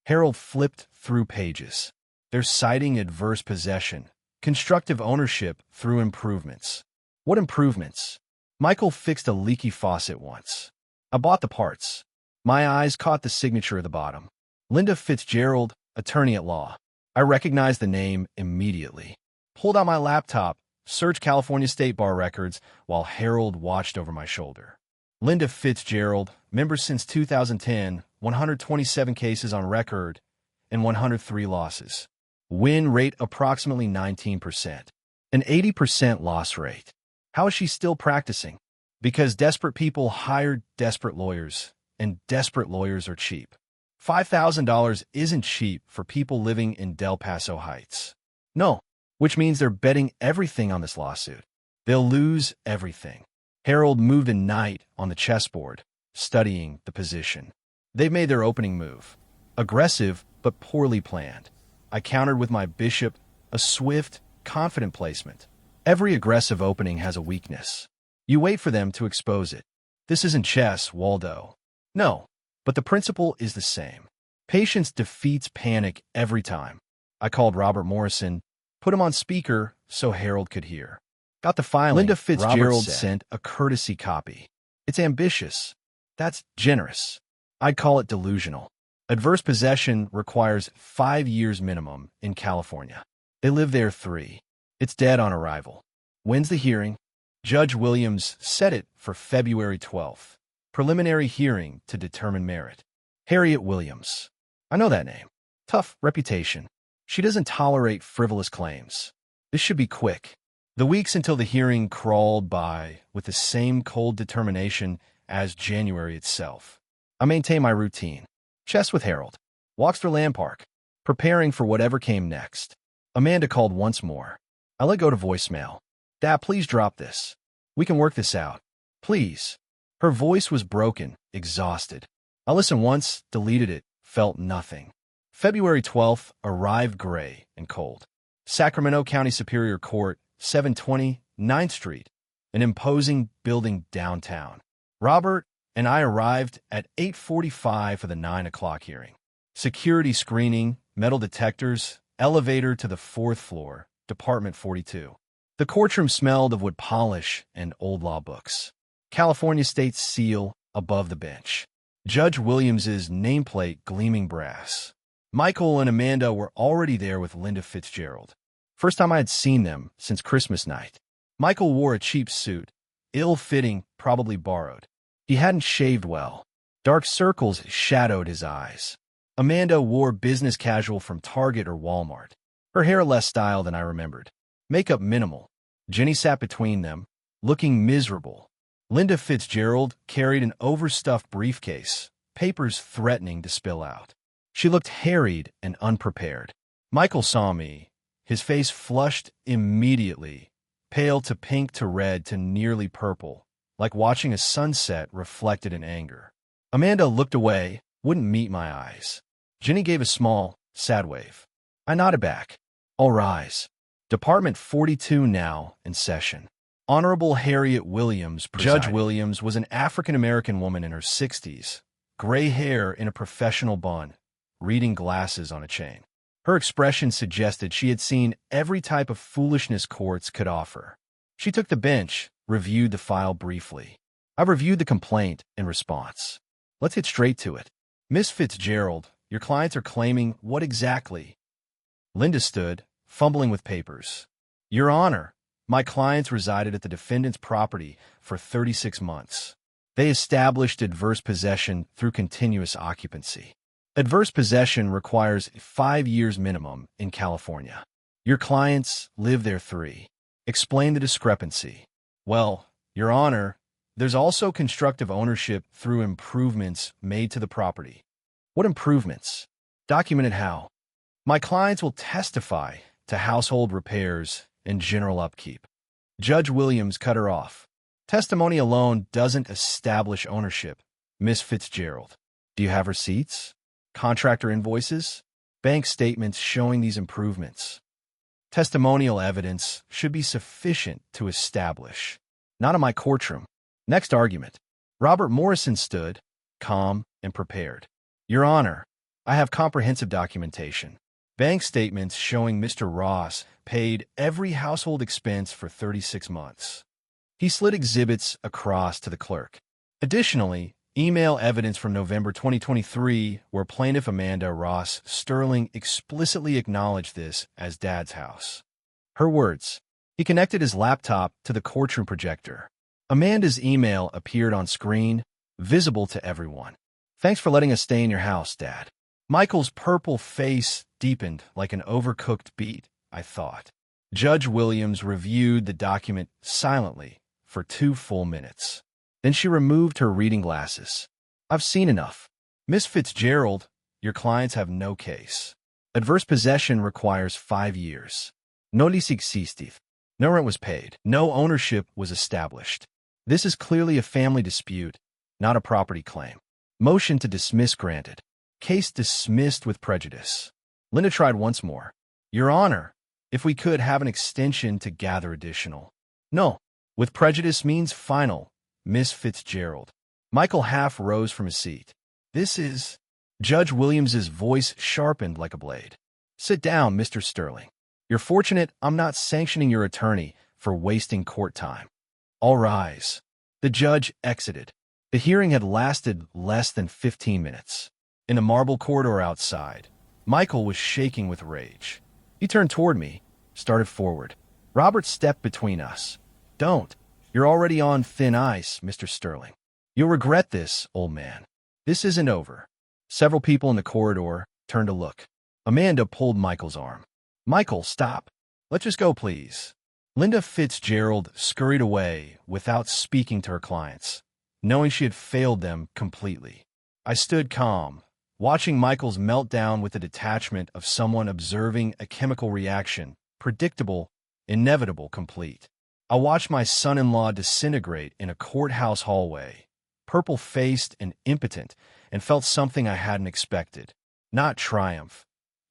Harold flipped through pages. They're citing adverse possession, constructive ownership through improvements. What improvements? Michael fixed a leaky faucet once. I bought the parts. My eyes caught the signature at the bottom. Linda Fitzgerald, attorney at law. I recognized the name immediately. Pulled out my laptop, searched California State Bar records while Harold watched over my shoulder. Linda Fitzgerald, member since 2010, 127 cases on record, and 103 losses. Win rate approximately 19%. An 80% loss rate. How is she still practicing? Because desperate people hire desperate lawyers, and desperate lawyers are cheap. $5,000 isn't cheap for people living in Del Paso Heights. No, which means they're betting everything on this lawsuit. They'll lose everything. Harold moved a knight on the chessboard, studying the position. They've made their opening move. Aggressive, but poorly planned. I countered with my bishop, a swift, confident placement. Every aggressive opening has a weakness. You wait for them to expose it. This isn't chess, Waldo. No, but the principle is the same. Patience defeats panic every time. I called Robert Morrison, put him on speaker so Harold could hear. Got the filing. Linda Fitzgerald sent a courtesy copy. It's ambitious. That's generous. I'd call it delusional. Adverse possession requires 5 years minimum in California. They live there 3. It's dead on arrival. When's the hearing? Judge Williams set it for February 12th. Preliminary hearing to determine merit. Harriet Williams. I know that name. Tough reputation. She doesn't tolerate frivolous claims. This should be quick. The weeks until the hearing crawled by with the same cold determination as January itself. I maintain my routine. Chess with Harold. walks through Land Park, preparing for whatever came next. Amanda called once more. I let go to voicemail. Dad, please drop this. We can work this out. Please. Her voice was broken, exhausted. I listened once, deleted it, felt nothing. February 12th arrived gray and cold. Sacramento County Superior Court, 720 9th Street, an imposing building downtown. Robert and I arrived at 8:45 for the 9 o'clock hearing. Security screening, metal detectors, elevator to the 4th floor, Department 42. The courtroom smelled of wood polish and old law books. California State seal above the bench. Judge Williams's nameplate gleaming brass. Michael and Amanda were already there with Linda Fitzgerald. First time I had seen them since Christmas night. Michael wore a cheap suit, ill-fitting, probably borrowed. He hadn't shaved well. Dark circles shadowed his eyes. Amanda wore business casual from Target or Walmart. Her hair less style than I remembered. Makeup minimal. Jenny sat between them, looking miserable. Linda Fitzgerald carried an overstuffed briefcase, papers threatening to spill out. She looked harried and unprepared. Michael saw me. His face flushed immediately, pale to pink to red to nearly purple, like watching a sunset reflected in anger. Amanda looked away, wouldn't meet my eyes. Jenny gave a small, sad wave. I nodded back. All rise. Department 42 now in session. Honorable Harriet Williams presiding. Judge Williams was an African-American woman in her 60s, gray hair in a professional bun, reading glasses on a chain. Her expression suggested she had seen every type of foolishness courts could offer. She took the bench, reviewed the file briefly. I reviewed the complaint in response. Let's get straight to it. Miss Fitzgerald, your clients are claiming what exactly? Linda stood, fumbling with papers. Your Honor, my clients resided at the defendant's property for 36 months. They established adverse possession through continuous occupancy. Adverse possession requires 5 years minimum in California. Your clients live there 3. Explain the discrepancy. Well, Your Honor, there's also constructive ownership through improvements made to the property. What improvements? Documented how? My clients will testify to household repairs and general upkeep. Judge Williams cut her off. Testimony alone doesn't establish ownership, Miss Fitzgerald. Do you have receipts? Contractor invoices? Bank statements showing these improvements? Testimonial evidence should be sufficient to establish. Not in my courtroom. Next argument. Robert Morrison stood, calm and prepared. Your Honor, I have comprehensive documentation. Bank statements showing Mr. Ross paid every household expense for 36 months. He slid exhibits across to the clerk. Additionally, email evidence from November 2023 where plaintiff Amanda Ross Sterling explicitly acknowledged this as Dad's house. Her words. He connected his laptop to the courtroom projector. Amanda's email appeared on screen, visible to everyone. Thanks for letting us stay in your house, Dad. Michael's purple face deepened like an overcooked beet, I thought. Judge Williams reviewed the document silently for 2 full minutes. Then she removed her reading glasses. I've seen enough. Miss Fitzgerald, your clients have no case. Adverse possession requires 5 years. No lease existed. No rent was paid. No ownership was established. This is clearly a family dispute, not a property claim. Motion to dismiss granted. Case dismissed with prejudice. Linda tried once more. Your Honor, if we could have an extension to gather additional. No. With prejudice means final, Miss Fitzgerald. Michael half rose from his seat. This is... Judge Williams's voice sharpened like a blade. Sit down, Mr. Sterling. You're fortunate I'm not sanctioning your attorney for wasting court time. All rise. The judge exited. The hearing had lasted less than 15 minutes. In a marble corridor outside, Michael was shaking with rage. He turned toward me, started forward. Robert stepped between us. Don't. You're already on thin ice, Mr. Sterling. You'll regret this, old man. This isn't over. Several people in the corridor turned to look. Amanda pulled Michael's arm. Michael, stop. Let's just go, please. Linda Fitzgerald scurried away without speaking to her clients, knowing she had failed them completely. I stood calm, watching Michael's meltdown with the detachment of someone observing a chemical reaction, predictable, inevitable, complete. I watched my son-in-law disintegrate in a courthouse hallway, purple-faced and impotent, and felt something I hadn't expected. Not triumph,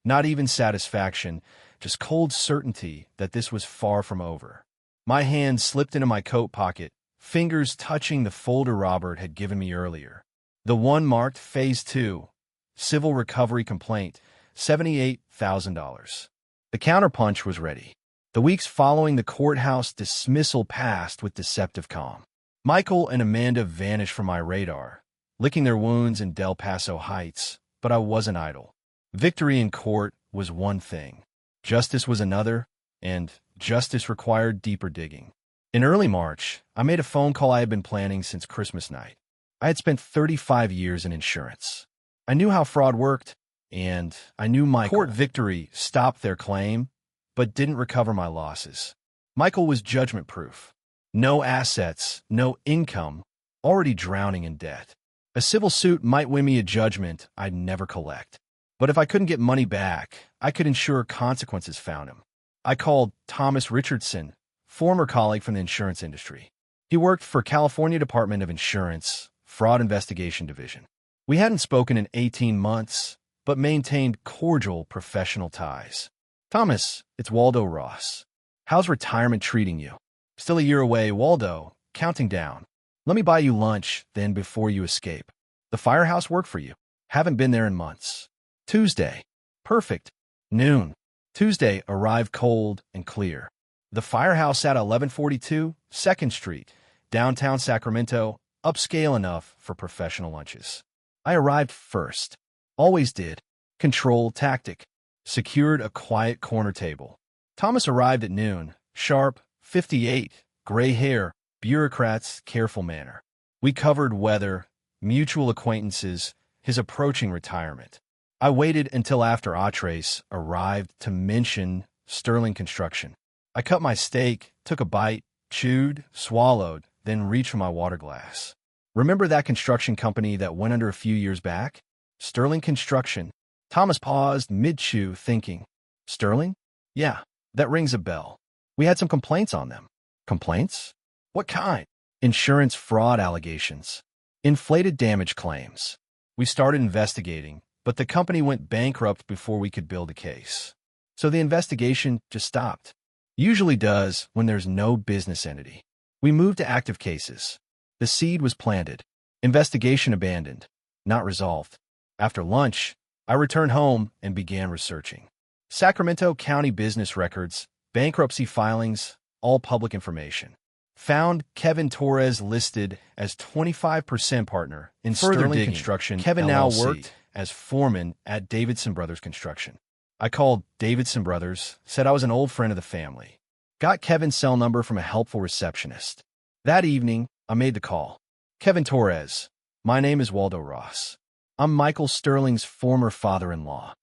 not even satisfaction, just cold certainty that this was far from over. My hand slipped into my coat pocket, fingers touching the folder Robert had given me earlier. The one marked Phase 2, Civil Recovery Complaint, $78,000. The counterpunch was ready. The weeks following the courthouse dismissal passed with deceptive calm. Michael and Amanda vanished from my radar, licking their wounds in Del Paso Heights, but I wasn't idle. Victory in court was one thing. Justice was another, and justice required deeper digging. In early March, I made a phone call I had been planning since Christmas night. I had spent 35 years in insurance. I knew how fraud worked, and I knew my court victory stopped their claim, but didn't recover my losses. Michael was judgment-proof. No assets, no income, already drowning in debt. A civil suit might win me a judgment I'd never collect. But if I couldn't get money back, I could ensure consequences found him. I called Thomas Richardson, former colleague from the insurance industry. He worked for California Department of Insurance, Fraud Investigation Division. We hadn't spoken in 18 months, but maintained cordial professional ties. Thomas, it's Waldo Ross. How's retirement treating you? Still a year away, Waldo, counting down. Let me buy you lunch, then before you escape. The firehouse work for you? Haven't been there in months. Tuesday. Perfect. Noon. Tuesday arrived cold and clear. The firehouse at 1142 2nd Street, downtown Sacramento, upscale enough for professional lunches. I arrived first. Always did. Control tactic. Secured a quiet corner table. Thomas arrived at noon, sharp, 58, gray hair, bureaucrat's careful manner. We covered weather, mutual acquaintances, his approaching retirement. I waited until after Atres arrived to mention Sterling Construction. I cut my steak, took a bite, chewed, swallowed, then reached for my water glass. Remember that construction company that went under a few years back? Sterling Construction. Thomas paused mid-chew, thinking. Sterling? Yeah, that rings a bell. We had some complaints on them. Complaints? What kind? Insurance fraud allegations. Inflated damage claims. We started investigating, but the company went bankrupt before we could build a case. So the investigation just stopped. Usually does when there's no business entity. We moved to active cases. The seed was planted. Investigation abandoned. Not resolved. After lunch, I returned home and began researching. Sacramento County business records, bankruptcy filings, all public information. Found Kevin Torres listed as 25% partner in Sterling Construction. Kevin now worked as foreman at Davidson Brothers Construction. I called Davidson Brothers, said I was an old friend of the family. Got Kevin's cell number from a helpful receptionist. That evening, I made the call. Kevin Torres, my name is Waldo Ross. I'm Michael Sterling's former father-in-law.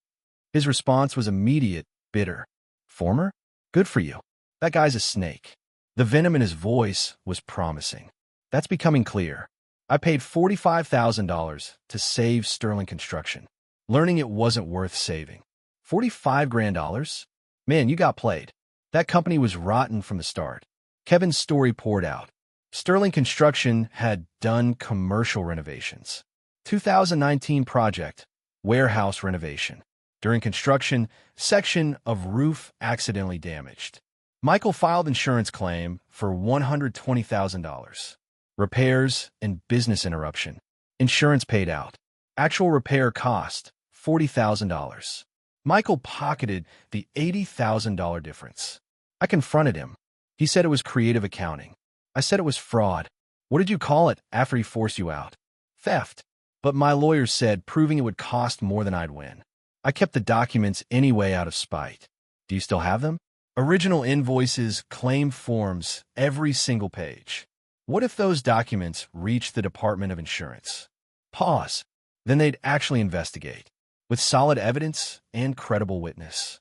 His response was immediate, bitter. Former? Good for you. That guy's a snake. The venom in his voice was promising. That's becoming clear. I paid $45,000 to save Sterling Construction, learning it wasn't worth saving. $45,000? Man, you got played. That company was rotten from the start. Kevin's story poured out. Sterling Construction had done commercial renovations. 2019 project, warehouse renovation. During construction, section of roof accidentally damaged. Michael filed insurance claim for $120,000. Repairs and business interruption. Insurance paid out. Actual repair cost, $40,000. Michael pocketed the $80,000 difference. I confronted him. He said it was creative accounting. I said it was fraud. What did you call it after he forced you out? Theft. But my lawyers said proving it would cost more than I'd win. I kept the documents anyway out of spite. Do you still have them? Original invoices, claim forms, every single page. What if those documents reached the Department of Insurance? Pause. Then they'd actually investigate, with solid evidence and credible witness.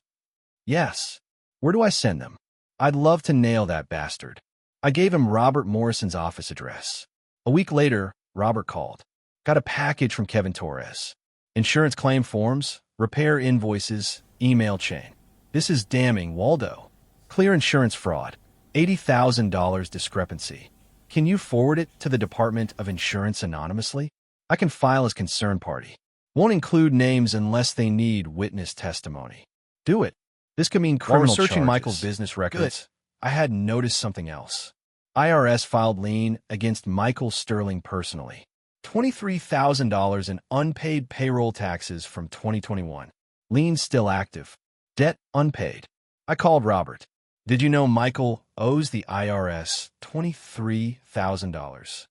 Yes. Where do I send them? I'd love to nail that bastard. I gave him Robert Morrison's office address. A week later, Robert called. Got a package from Kevin Torres. Insurance claim forms, repair invoices, email chain. This is damning, Waldo. Clear insurance fraud. $80,000 discrepancy. Can you forward it to the Department of Insurance anonymously? I can file as concerned party. Won't include names unless they need witness testimony. Do it. This could mean criminal charges. While researching Michael's business records, I had noticed something else. IRS filed lien against Michael Sterling personally. $23,000 in unpaid payroll taxes from 2021. Lien still active. Debt unpaid. I called Robert. Did you know Michael owes the IRS $23,000?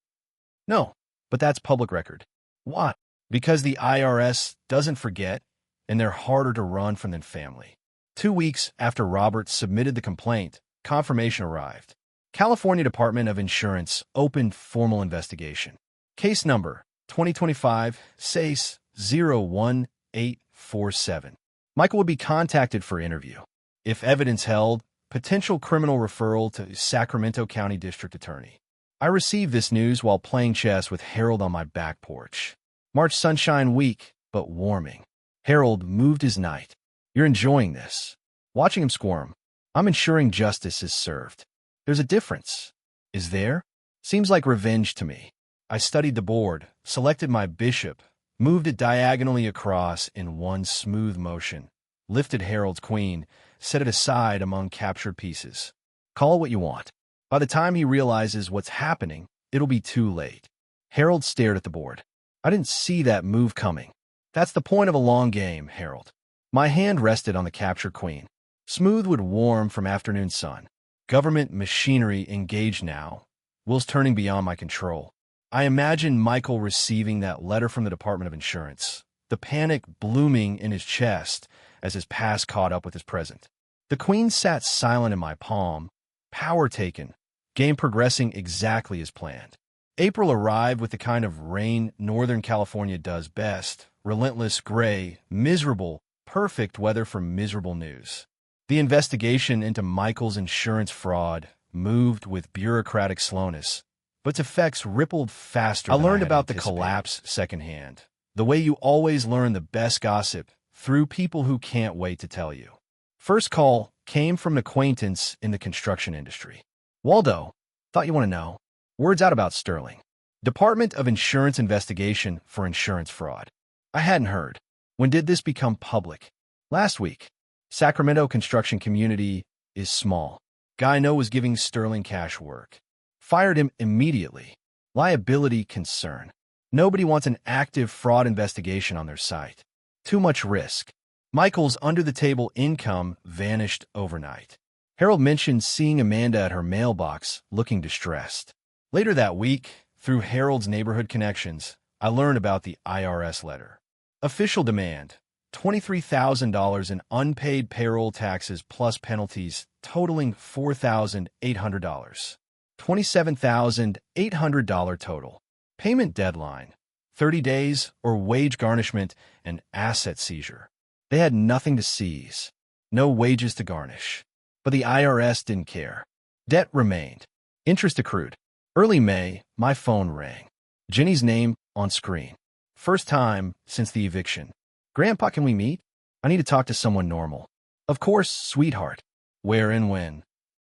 No, but that's public record. Why? Because the IRS doesn't forget, and they're harder to run from than family. 2 weeks after Robert submitted the complaint, confirmation arrived. California Department of Insurance opened formal investigation. Case number 2025 SACE 01847. Michael would be contacted for interview. If evidence held, potential criminal referral to Sacramento County District Attorney. I received this news while playing chess with Harold on my back porch. March sunshine weak, but warming. Harold moved his knight. You're enjoying this. Watching him squirm. I'm ensuring justice is served. There's a difference. Is there? Seems like revenge to me. I studied the board, selected my bishop, moved it diagonally across in one smooth motion, lifted Harold's queen, set it aside among captured pieces. Call it what you want. By the time he realizes what's happening, it'll be too late. Harold stared at the board. I didn't see that move coming. That's the point of a long game, Harold. My hand rested on the captured queen. Smooth would warm from afternoon sun. Government machinery engaged now. Wheels turning beyond my control. I imagined Michael receiving that letter from the Department of Insurance, the panic blooming in his chest as his past caught up with his present. The queen sat silent in my palm, power taken, game progressing exactly as planned. April arrived with the kind of rain Northern California does best, relentless, gray, miserable, perfect weather for miserable news. The investigation into Michael's insurance fraud moved with bureaucratic slowness, but its effects rippled faster than I learned about the collapse secondhand, the way you always learn the best gossip, through people who can't wait to tell you. First call came from an acquaintance in the construction industry. Waldo, thought you want to know. Word's out about Sterling. Department of Insurance investigation for insurance fraud. I hadn't heard. When did this become public? Last week. Sacramento construction community is small. Guy I know was giving Sterling cash work. Fired him immediately. Liability concern. Nobody wants an active fraud investigation on their site. Too much risk. Michael's under-the-table income vanished overnight. Harold mentioned seeing Amanda at her mailbox, looking distressed. Later that week, through Harold's neighborhood connections, I learned about the IRS letter. Official demand, $23,000 in unpaid payroll taxes plus penalties, totaling $4,800. $27,800 total. Payment deadline, 30 days or wage garnishment and asset seizure. They had nothing to seize, no wages to garnish. But the IRS didn't care. Debt remained. Interest accrued. Early May, my phone rang. Jenny's name on screen. First time since the eviction. Grandpa, can we meet? I need to talk to someone normal. Of course, sweetheart. Where and when?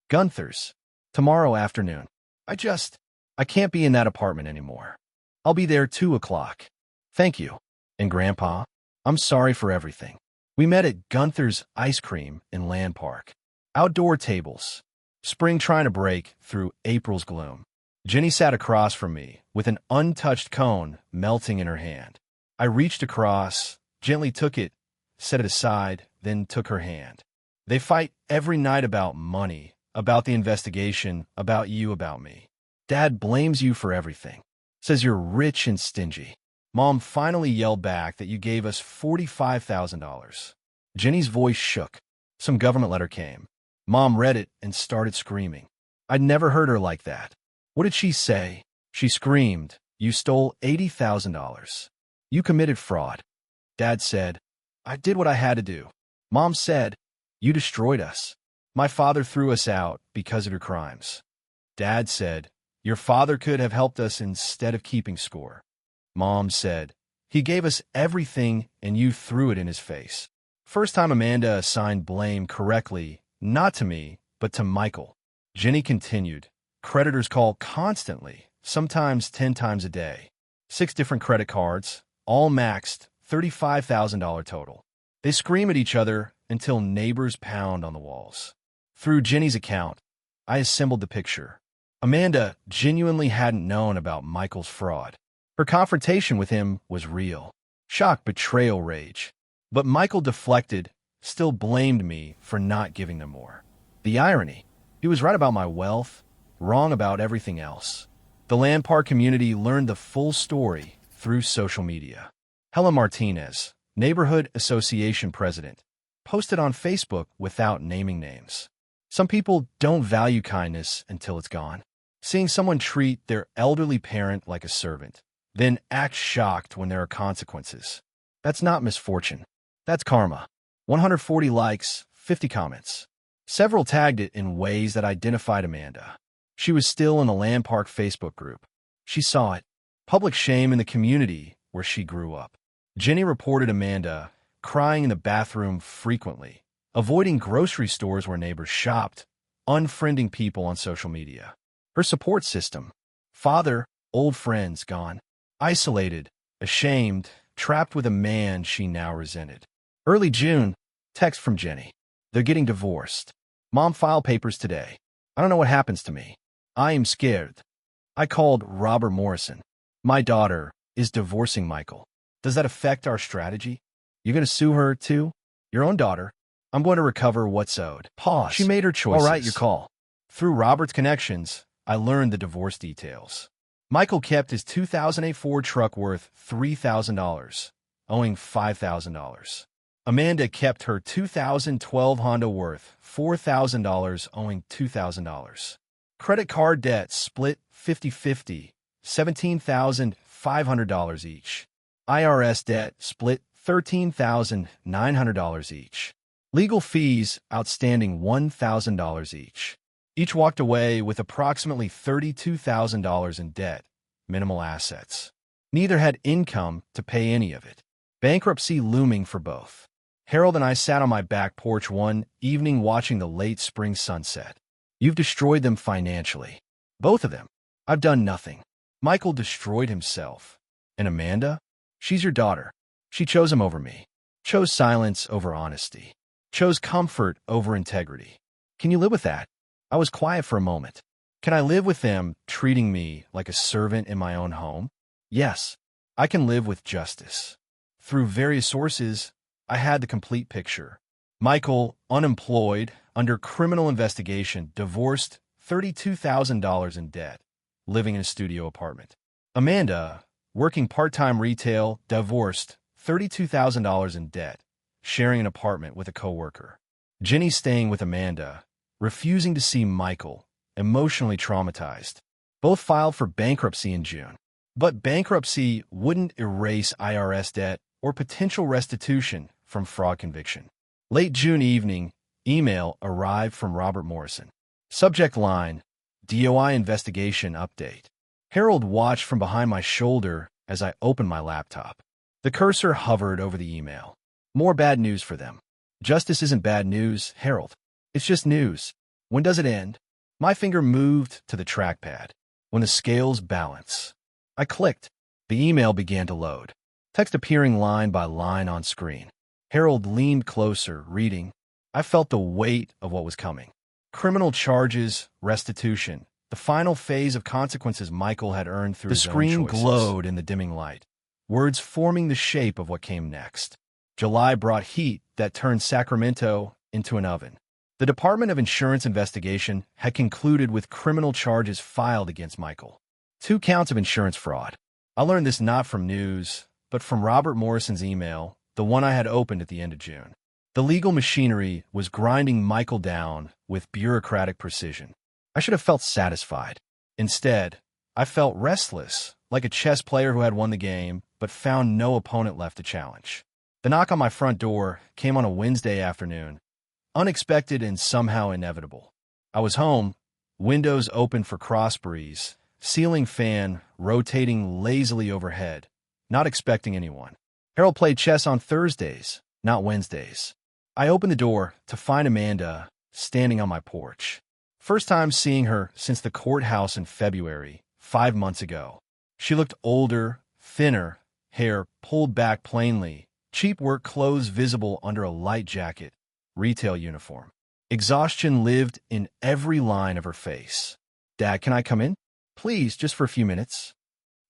Gunther's. Tomorrow afternoon. I can't be in that apartment anymore. I'll be there 2 o'clock. Thank you. And Grandpa, I'm sorry for everything. We met at Gunther's Ice Cream in Land Park. Outdoor tables. Spring trying to break through April's gloom. Jenny sat across from me with an untouched cone melting in her hand. I reached across, gently took it, set it aside, then took her hand. They fight every night about money, about the investigation, about you, about me. Dad blames you for everything. Says you're rich and stingy. Mom finally yelled back that you gave us $45,000. Jenny's voice shook. Some government letter came. Mom read it and started screaming. I'd never heard her like that. What did she say? She screamed, you stole $80,000. You committed fraud. Dad said, I did what I had to do. Mom said, you destroyed us. My father threw us out because of your crimes. Dad said, your father could have helped us instead of keeping score. Mom said, He gave us everything and you threw it in his face. First time Amanda assigned blame correctly, not to me, but to Michael. Jenny continued. Creditors call constantly, sometimes 10 times a day. 6 different credit cards, all maxed, $35,000 total. They scream at each other until neighbors pound on the walls. Through Jenny's account, I assembled the picture. Amanda genuinely hadn't known about Michael's fraud. Her confrontation with him was real. Shock, betrayal, rage. But Michael deflected, still blamed me for not giving them more. The irony, he was right about my wealth, wrong about everything else. The Land Park community learned the full story through social media. Helen Martinez, Neighborhood Association President, posted on Facebook without naming names. Some people don't value kindness until it's gone. Seeing someone treat their elderly parent like a servant, then act shocked when there are consequences. That's not misfortune. That's karma. 140 likes, 50 comments. Several tagged it in ways that identified Amanda. She was still in the Land Park Facebook group. She saw it. Public shame in the community where she grew up. Jenny reported Amanda crying in the bathroom frequently, avoiding grocery stores where neighbors shopped, unfriending people on social media. Her support system: father, old friends gone, isolated, ashamed, trapped with a man she now resented. Early June, text from Jenny. They're getting divorced. Mom filed papers today. I don't know what happens to me. I am scared. I called Robert Morrison. My daughter is divorcing Michael. Does that affect our strategy? You're going to sue her too? Your own daughter? I'm going to recover what's owed. Pause. She made her choices. All right, your call. Through Robert's connections, I learned the divorce details. Michael kept his 2008 Ford truck worth $3,000, owing $5,000. Amanda kept her 2012 Honda worth $4,000, owing $2,000. Credit card debt split 50-50, $17,500 each. IRS debt split $13,900 each. Legal fees outstanding $1,000 each. Each walked away with approximately $32,000 in debt, minimal assets. Neither had income to pay any of it. Bankruptcy looming for both. Harold and I sat on my back porch one evening watching the late spring sunset. You've destroyed them financially. Both of them. I've done nothing. Michael destroyed himself. And Amanda? She's your daughter. She chose him over me. Chose silence over honesty. Chose comfort over integrity. Can you live with that? I was quiet for a moment. Can I live with them treating me like a servant in my own home? Yes, I can live with justice. Through various sources, I had the complete picture. Michael, unemployed, under criminal investigation, divorced, $32,000 in debt, living in a studio apartment. Amanda, working part-time retail, divorced, $32,000 in debt, sharing an apartment with a coworker. Jenny staying with Amanda, refusing to see Michael, emotionally traumatized. Both filed for bankruptcy in June. But bankruptcy wouldn't erase IRS debt or potential restitution from fraud conviction. Late June evening, email arrived from Robert Morrison. Subject line, DOI investigation update. Harold watched from behind my shoulder as I opened my laptop. The cursor hovered over the email. More bad news for them. Justice isn't bad news, Harold. It's just news. When does it end? My finger moved to the trackpad. When the scales balance. I clicked. The email began to load. Text appearing line by line on screen. Harold leaned closer, reading. I felt the weight of what was coming. Criminal charges, restitution, the final phase of consequences Michael had earned through his own choices. The screen glowed in the dimming light, words forming the shape of what came next. July brought heat that turned Sacramento into an oven. The Department of Insurance investigation had concluded with criminal charges filed against Michael. 2 counts of insurance fraud. I learned this not from news, but from Robert Morrison's email, the one I had opened at the end of June. The legal machinery was grinding Michael down with bureaucratic precision. I should have felt satisfied. Instead, I felt restless, like a chess player who had won the game, but found no opponent left to challenge. The knock on my front door came on a Wednesday afternoon, unexpected and somehow inevitable. I was home, windows open for cross breeze, ceiling fan rotating lazily overhead, not expecting anyone. Harold played chess on Thursdays, not Wednesdays. I opened the door to find Amanda standing on my porch. First time seeing her since the courthouse in February, 5 months ago. She looked older, thinner, hair pulled back plainly, cheap work clothes visible under a light jacket, retail uniform. Exhaustion lived in every line of her face. "Dad, can I come in? Please, just for a few minutes."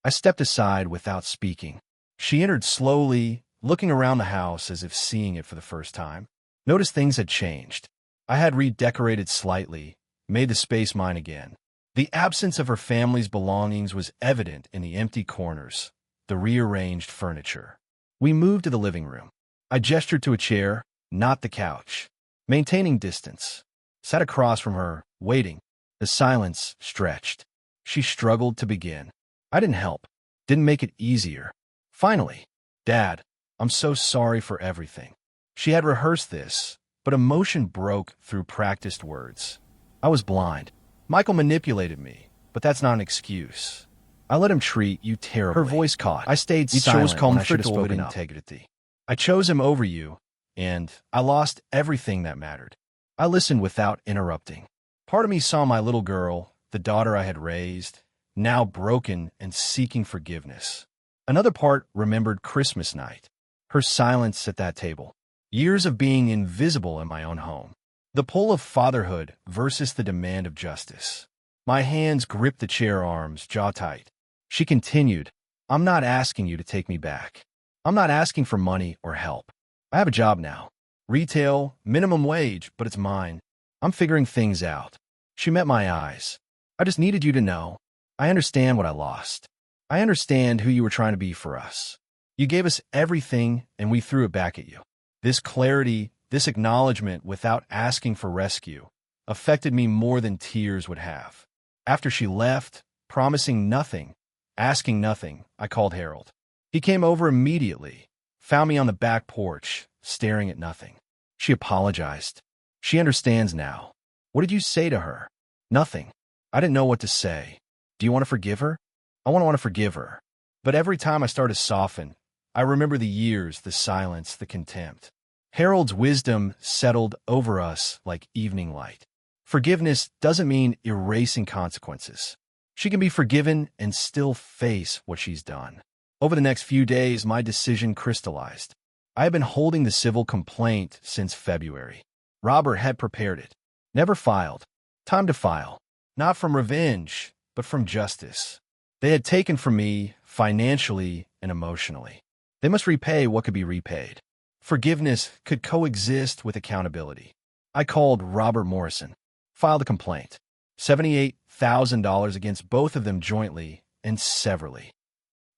I stepped aside without speaking. She entered slowly, looking around the house as if seeing it for the first time. Noticed things had changed. I had redecorated slightly, made the space mine again. The absence of her family's belongings was evident in the empty corners, the rearranged furniture. We moved to the living room. I gestured to a chair, not the couch. Maintaining distance. Sat across from her, waiting. The silence stretched. She struggled to begin. I didn't help. Didn't make it easier. Finally, "Dad, I'm so sorry for everything." She had rehearsed this, but emotion broke through practiced words. I was blind. Michael manipulated me, but that's not an excuse. I let him treat you terribly. Her voice caught. I stayed silent when I should have spoken up. Integrity. I chose him over you, and I lost everything that mattered. I listened without interrupting. Part of me saw my little girl, the daughter I had raised, now broken and seeking forgiveness. Another part remembered Christmas night, her silence at that table, years of being invisible in my own home, the pull of fatherhood versus the demand of justice. My hands gripped the chair arms, jaw tight. She continued, "I'm not asking you to take me back. I'm not asking for money or help. I have a job now. Retail, minimum wage, but it's mine. I'm figuring things out." She met my eyes. "I just needed you to know. I understand what I lost. I understand who you were trying to be for us. You gave us everything, and we threw it back at you." This clarity, this acknowledgement without asking for rescue, affected me more than tears would have. After she left, promising nothing, asking nothing, I called Harold. He came over immediately, found me on the back porch, staring at nothing. She apologized. She understands now. "What did you say to her?" "Nothing." I didn't know what to say. "Do you want to forgive her?" I want to forgive her. But every time I start to soften, I remember the years, the silence, the contempt. Harold's wisdom settled over us like evening light. Forgiveness doesn't mean erasing consequences. She can be forgiven and still face what she's done. Over the next few days, my decision crystallized. I had been holding the civil complaint since February. Robert had prepared it. Never filed. Time to file. Not from revenge, but from justice. They had taken from me financially and emotionally. They must repay what could be repaid. Forgiveness could coexist with accountability. I called Robert Morrison, filed a complaint. $78,000 against both of them jointly and severally.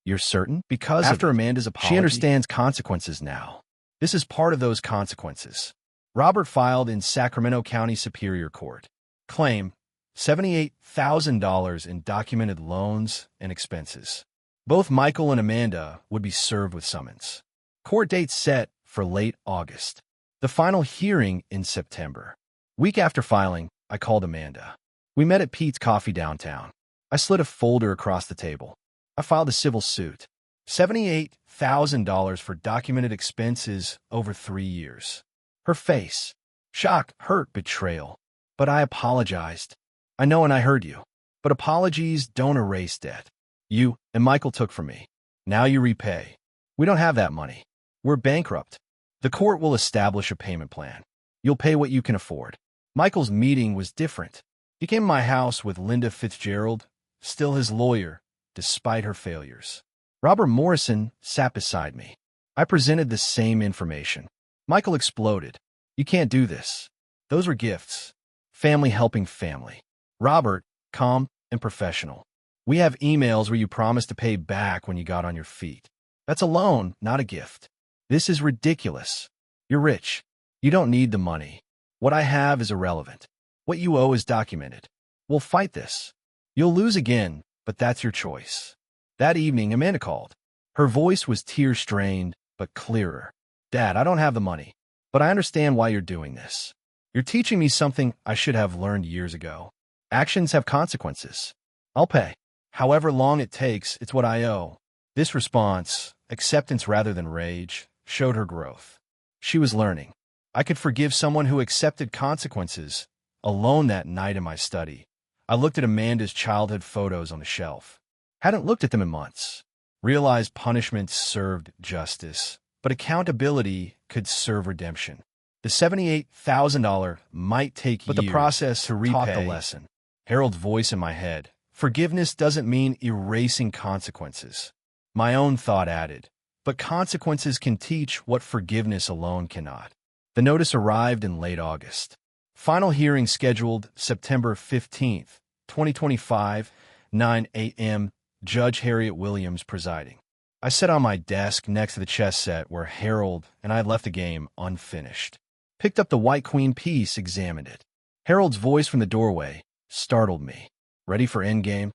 "You're certain?" Because after Amanda's apology, she understands consequences now. This is part of those consequences. Robert filed in Sacramento County Superior Court. Claim $78,000 in documented loans and expenses. Both Michael and Amanda would be served with summons. Court date set for late August. The final hearing in September. Week after filing, I called Amanda. We met at Pete's Coffee downtown. I slid a folder across the table. I filed a civil suit. $78,000 for documented expenses over 3 years. Her face. Shock, hurt, betrayal. But I apologized. "I know and I heard you. But apologies don't erase debt. You and Michael took from me. Now you repay. We don't have that money. We're bankrupt. The court will establish a payment plan. You'll pay what you can afford." Michael's meeting was different. He came to my house with Linda Fitzgerald, still his lawyer, despite her failures. Robert Morrison sat beside me. I presented the same information. Michael exploded. "You can't do this. Those were gifts. Family helping family." Robert, calm and professional. "We have emails where you promised to pay back when you got on your feet. That's a loan, not a gift. This is ridiculous. You're rich. You don't need the money. What I have is irrelevant. What you owe is documented. We'll fight this. You'll lose again, but that's your choice." That evening, Amanda called. Her voice was tear-strained, but clearer. "Dad, I don't have the money, but I understand why you're doing this. You're teaching me something I should have learned years ago. Actions have consequences. I'll pay. However long it takes, it's what I owe. This response, acceptance rather than rage, showed her growth. She was learning. I could forgive someone who accepted consequences. Alone that night in my study, I looked at Amanda's childhood photos on the shelf. Hadn't looked at them in months. Realized punishment served justice, but accountability could serve redemption. The $78,000 might take years, but the process to repay taught the lesson. Harold's voice in my head. Forgiveness doesn't mean erasing consequences. My own thought added, but consequences can teach what forgiveness alone cannot. The notice arrived in late August. Final hearing scheduled September 15th, 2025, 9 a.m., Judge Harriet Williams presiding. I sat on my desk next to the chess set where Harold and I had left the game unfinished. Picked up the White Queen piece, examined it. Harold's voice from the doorway startled me. Ready for endgame?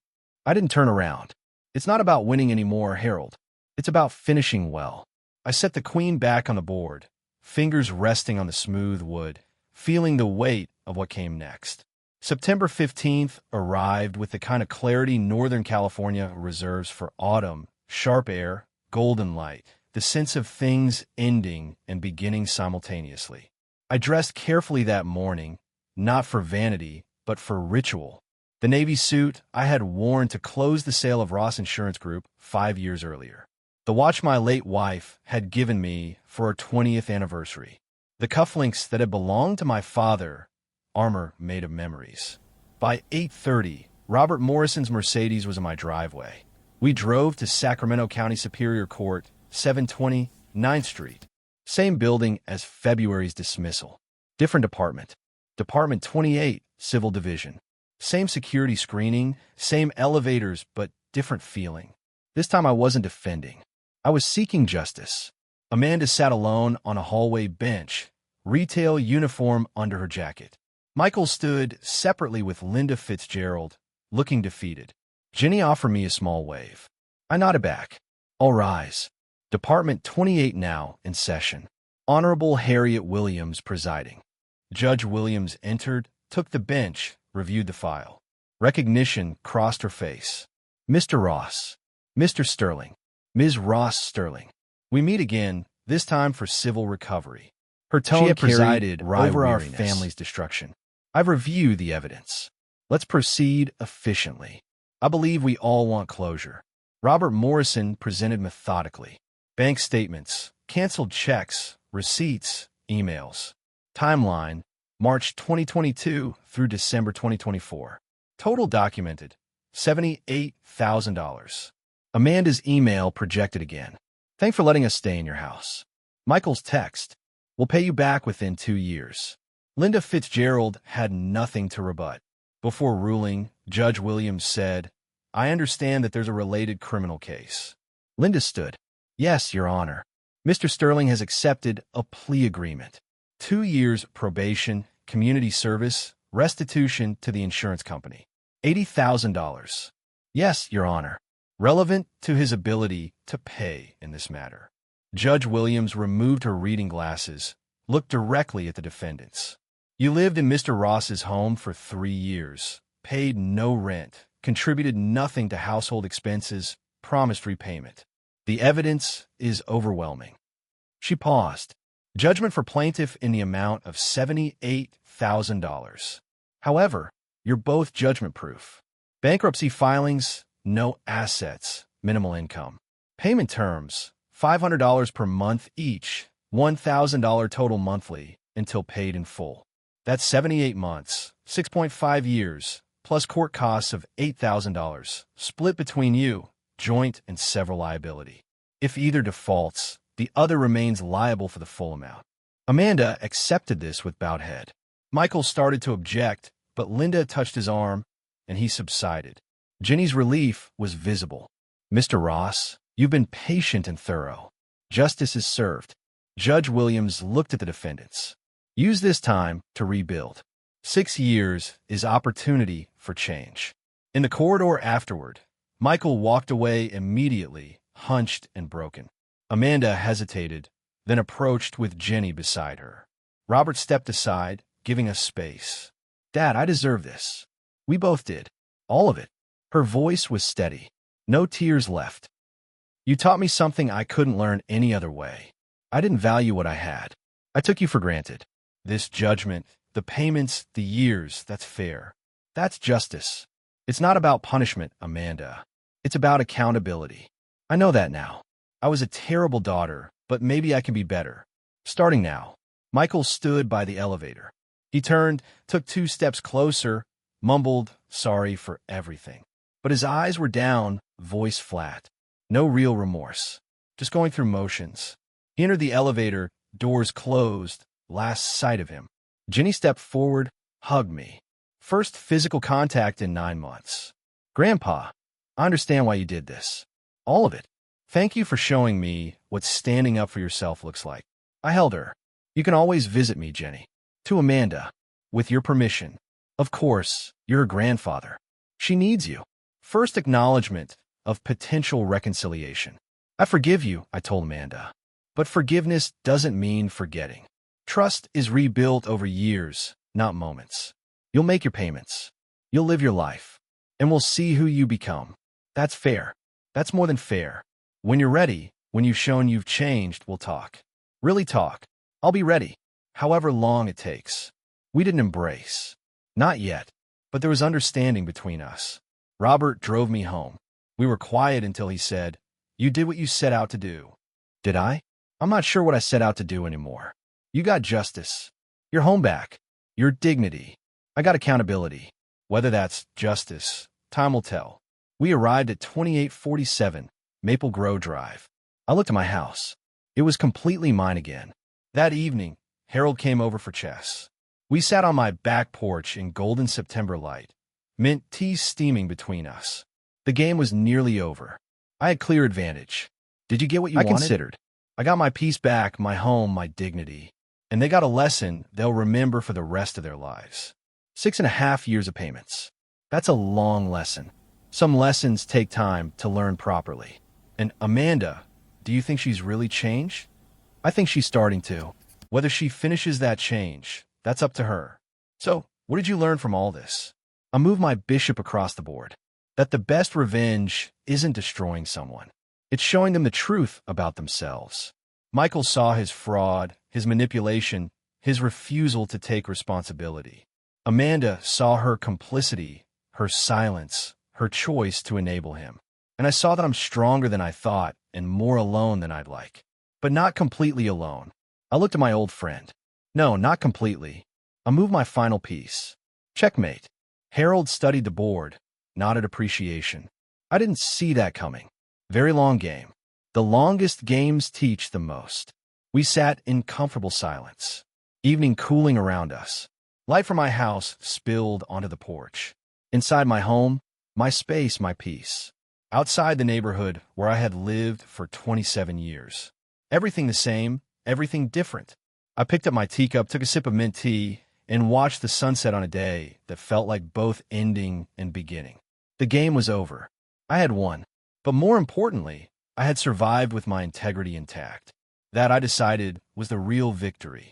I didn't turn around. It's not about winning anymore, Harold. It's about finishing well. I set the queen back on the board, fingers resting on the smooth wood, feeling the weight of what came next. September 15th arrived with the kind of clarity Northern California reserves for autumn, sharp air, golden light, the sense of things ending and beginning simultaneously. I dressed carefully that morning, not for vanity, but for ritual. The navy suit I had worn to close the sale of Ross Insurance Group 5 years earlier. The watch my late wife had given me for our 20th anniversary. The cufflinks that had belonged to my father, armor made of memories. By 8:30, Robert Morrison's Mercedes was in my driveway. We drove to Sacramento County Superior Court, 720 9th Street. Same building as February's dismissal. Different department. Department 28, Civil Division. Same security screening, same elevators, but different feeling. This time I wasn't defending. I was seeking justice. Amanda sat alone on a hallway bench, retail uniform under her jacket. Michael stood separately with Linda Fitzgerald, looking defeated. Jenny offered me a small wave. I nodded back. All rise. Department 28 now in session. Honorable Harriet Williams presiding. Judge Williams entered, took the bench, reviewed the file. Recognition crossed her face. Mr. Ross. Mr. Sterling. Ms. Ross Sterling. We meet again, this time for civil recovery. Her tone had presided over our family's destruction. I've reviewed the evidence. Let's proceed efficiently. I believe we all want closure. Robert Morrison presented methodically. Bank statements, canceled checks, receipts, emails. Timeline, March 2022 through December 2024. Total documented, $78,000. Amanda's email projected again. Thanks for letting us stay in your house. Michael's text. We'll pay you back within 2 years. Linda Fitzgerald had nothing to rebut. Before ruling, Judge Williams said, I understand that there's a related criminal case. Linda stood. Yes, Your Honor. Mr. Sterling has accepted a plea agreement. 2 years probation, community service, restitution to the insurance company. $80,000. Yes, Your Honor. Relevant to his ability to pay in this matter. Judge Williams removed her reading glasses, looked directly at the defendants. You lived in Mr. Ross's home for 3 years, paid no rent, contributed nothing to household expenses, promised repayment. The evidence is overwhelming. She paused. Judgment for plaintiff in the amount of $78,000. However, you're both judgment-proof. Bankruptcy filings, no assets, minimal income. Payment terms, $500 per month each, $1,000 total monthly until paid in full. That's 78 months, 6.5 years, plus court costs of $8,000, split between you, joint and several liability. If either defaults, the other remains liable for the full amount. Amanda accepted this with bowed head. Michael started to object, but Linda touched his arm, and he subsided. Jenny's relief was visible. Mr. Ross, you've been patient and thorough. Justice is served. Judge Williams looked at the defendants. Use this time to rebuild. 6 years is opportunity for change. In the corridor afterward, Michael walked away immediately, hunched and broken. Amanda hesitated, then approached with Jenny beside her. Robert stepped aside, giving us space. Dad, I deserve this. We both did. All of it. Her voice was steady. No tears left. You taught me something I couldn't learn any other way. I didn't value what I had. I took you for granted. This judgment, the payments, the years, that's fair. That's justice. It's not about punishment, Amanda. It's about accountability. I know that now. I was a terrible daughter, but maybe I can be better. Starting now. Michael stood by the elevator. He turned, took 2 steps closer, mumbled, sorry for everything. But his eyes were down, voice flat. No real remorse. Just going through motions. He entered the elevator, doors closed, last sight of him. Jenny stepped forward, hugged me. First physical contact in 9 months. Grandpa, I understand why you did this. All of it. Thank you for showing me what standing up for yourself looks like. I held her. You can always visit me, Jenny. To Amanda. With your permission. Of course, you're her grandfather. She needs you. First acknowledgement of potential reconciliation. I forgive you, I told Amanda. But forgiveness doesn't mean forgetting. Trust is rebuilt over years, not moments. You'll make your payments. You'll live your life. And we'll see who you become. That's fair. That's more than fair. When you're ready, when you've shown you've changed, we'll talk. Really talk. I'll be ready. However long it takes. We didn't embrace. Not yet. But there was understanding between us. Robert drove me home. We were quiet until he said, "You did what you set out to do." Did I? I'm not sure what I set out to do anymore. You got justice. Your home back. Your dignity. I got accountability. Whether that's justice, time will tell. We arrived at 2847 Maple Grove Drive. I looked at my house. It was completely mine again. That evening, Harold came over for chess. We sat on my back porch in golden September light, mint tea steaming between us. The game was nearly over. I had clear advantage. Did you get what you wanted? I considered. I got my peace back, my home, my dignity. And they got a lesson they'll remember for the rest of their lives. 6.5 years of payments. That's a long lesson. Some lessons take time to learn properly. And Amanda, do you think she's really changed? I think she's starting to. Whether she finishes that change, that's up to her. So, what did you learn from all this? I moved my bishop across the board. That the best revenge isn't destroying someone. It's showing them the truth about themselves. Michael saw his fraud, his manipulation, his refusal to take responsibility. Amanda saw her complicity, her silence, her choice to enable him. And I saw that I'm stronger than I thought and more alone than I'd like. But not completely alone. I looked at my old friend. No, not completely. I moved my final piece. Checkmate. Harold studied the board, nodded appreciation. I didn't see that coming. Very long game. The longest games teach the most. We sat in comfortable silence. Evening cooling around us. Light from my house spilled onto the porch. Inside my home, my space, my peace. Outside the neighborhood where I had lived for 27 years. Everything the same, everything different. I picked up my teacup, took a sip of mint tea, and watched the sunset on a day that felt like both ending and beginning. The game was over. I had won. But more importantly, I had survived with my integrity intact. That, I decided, was the real victory.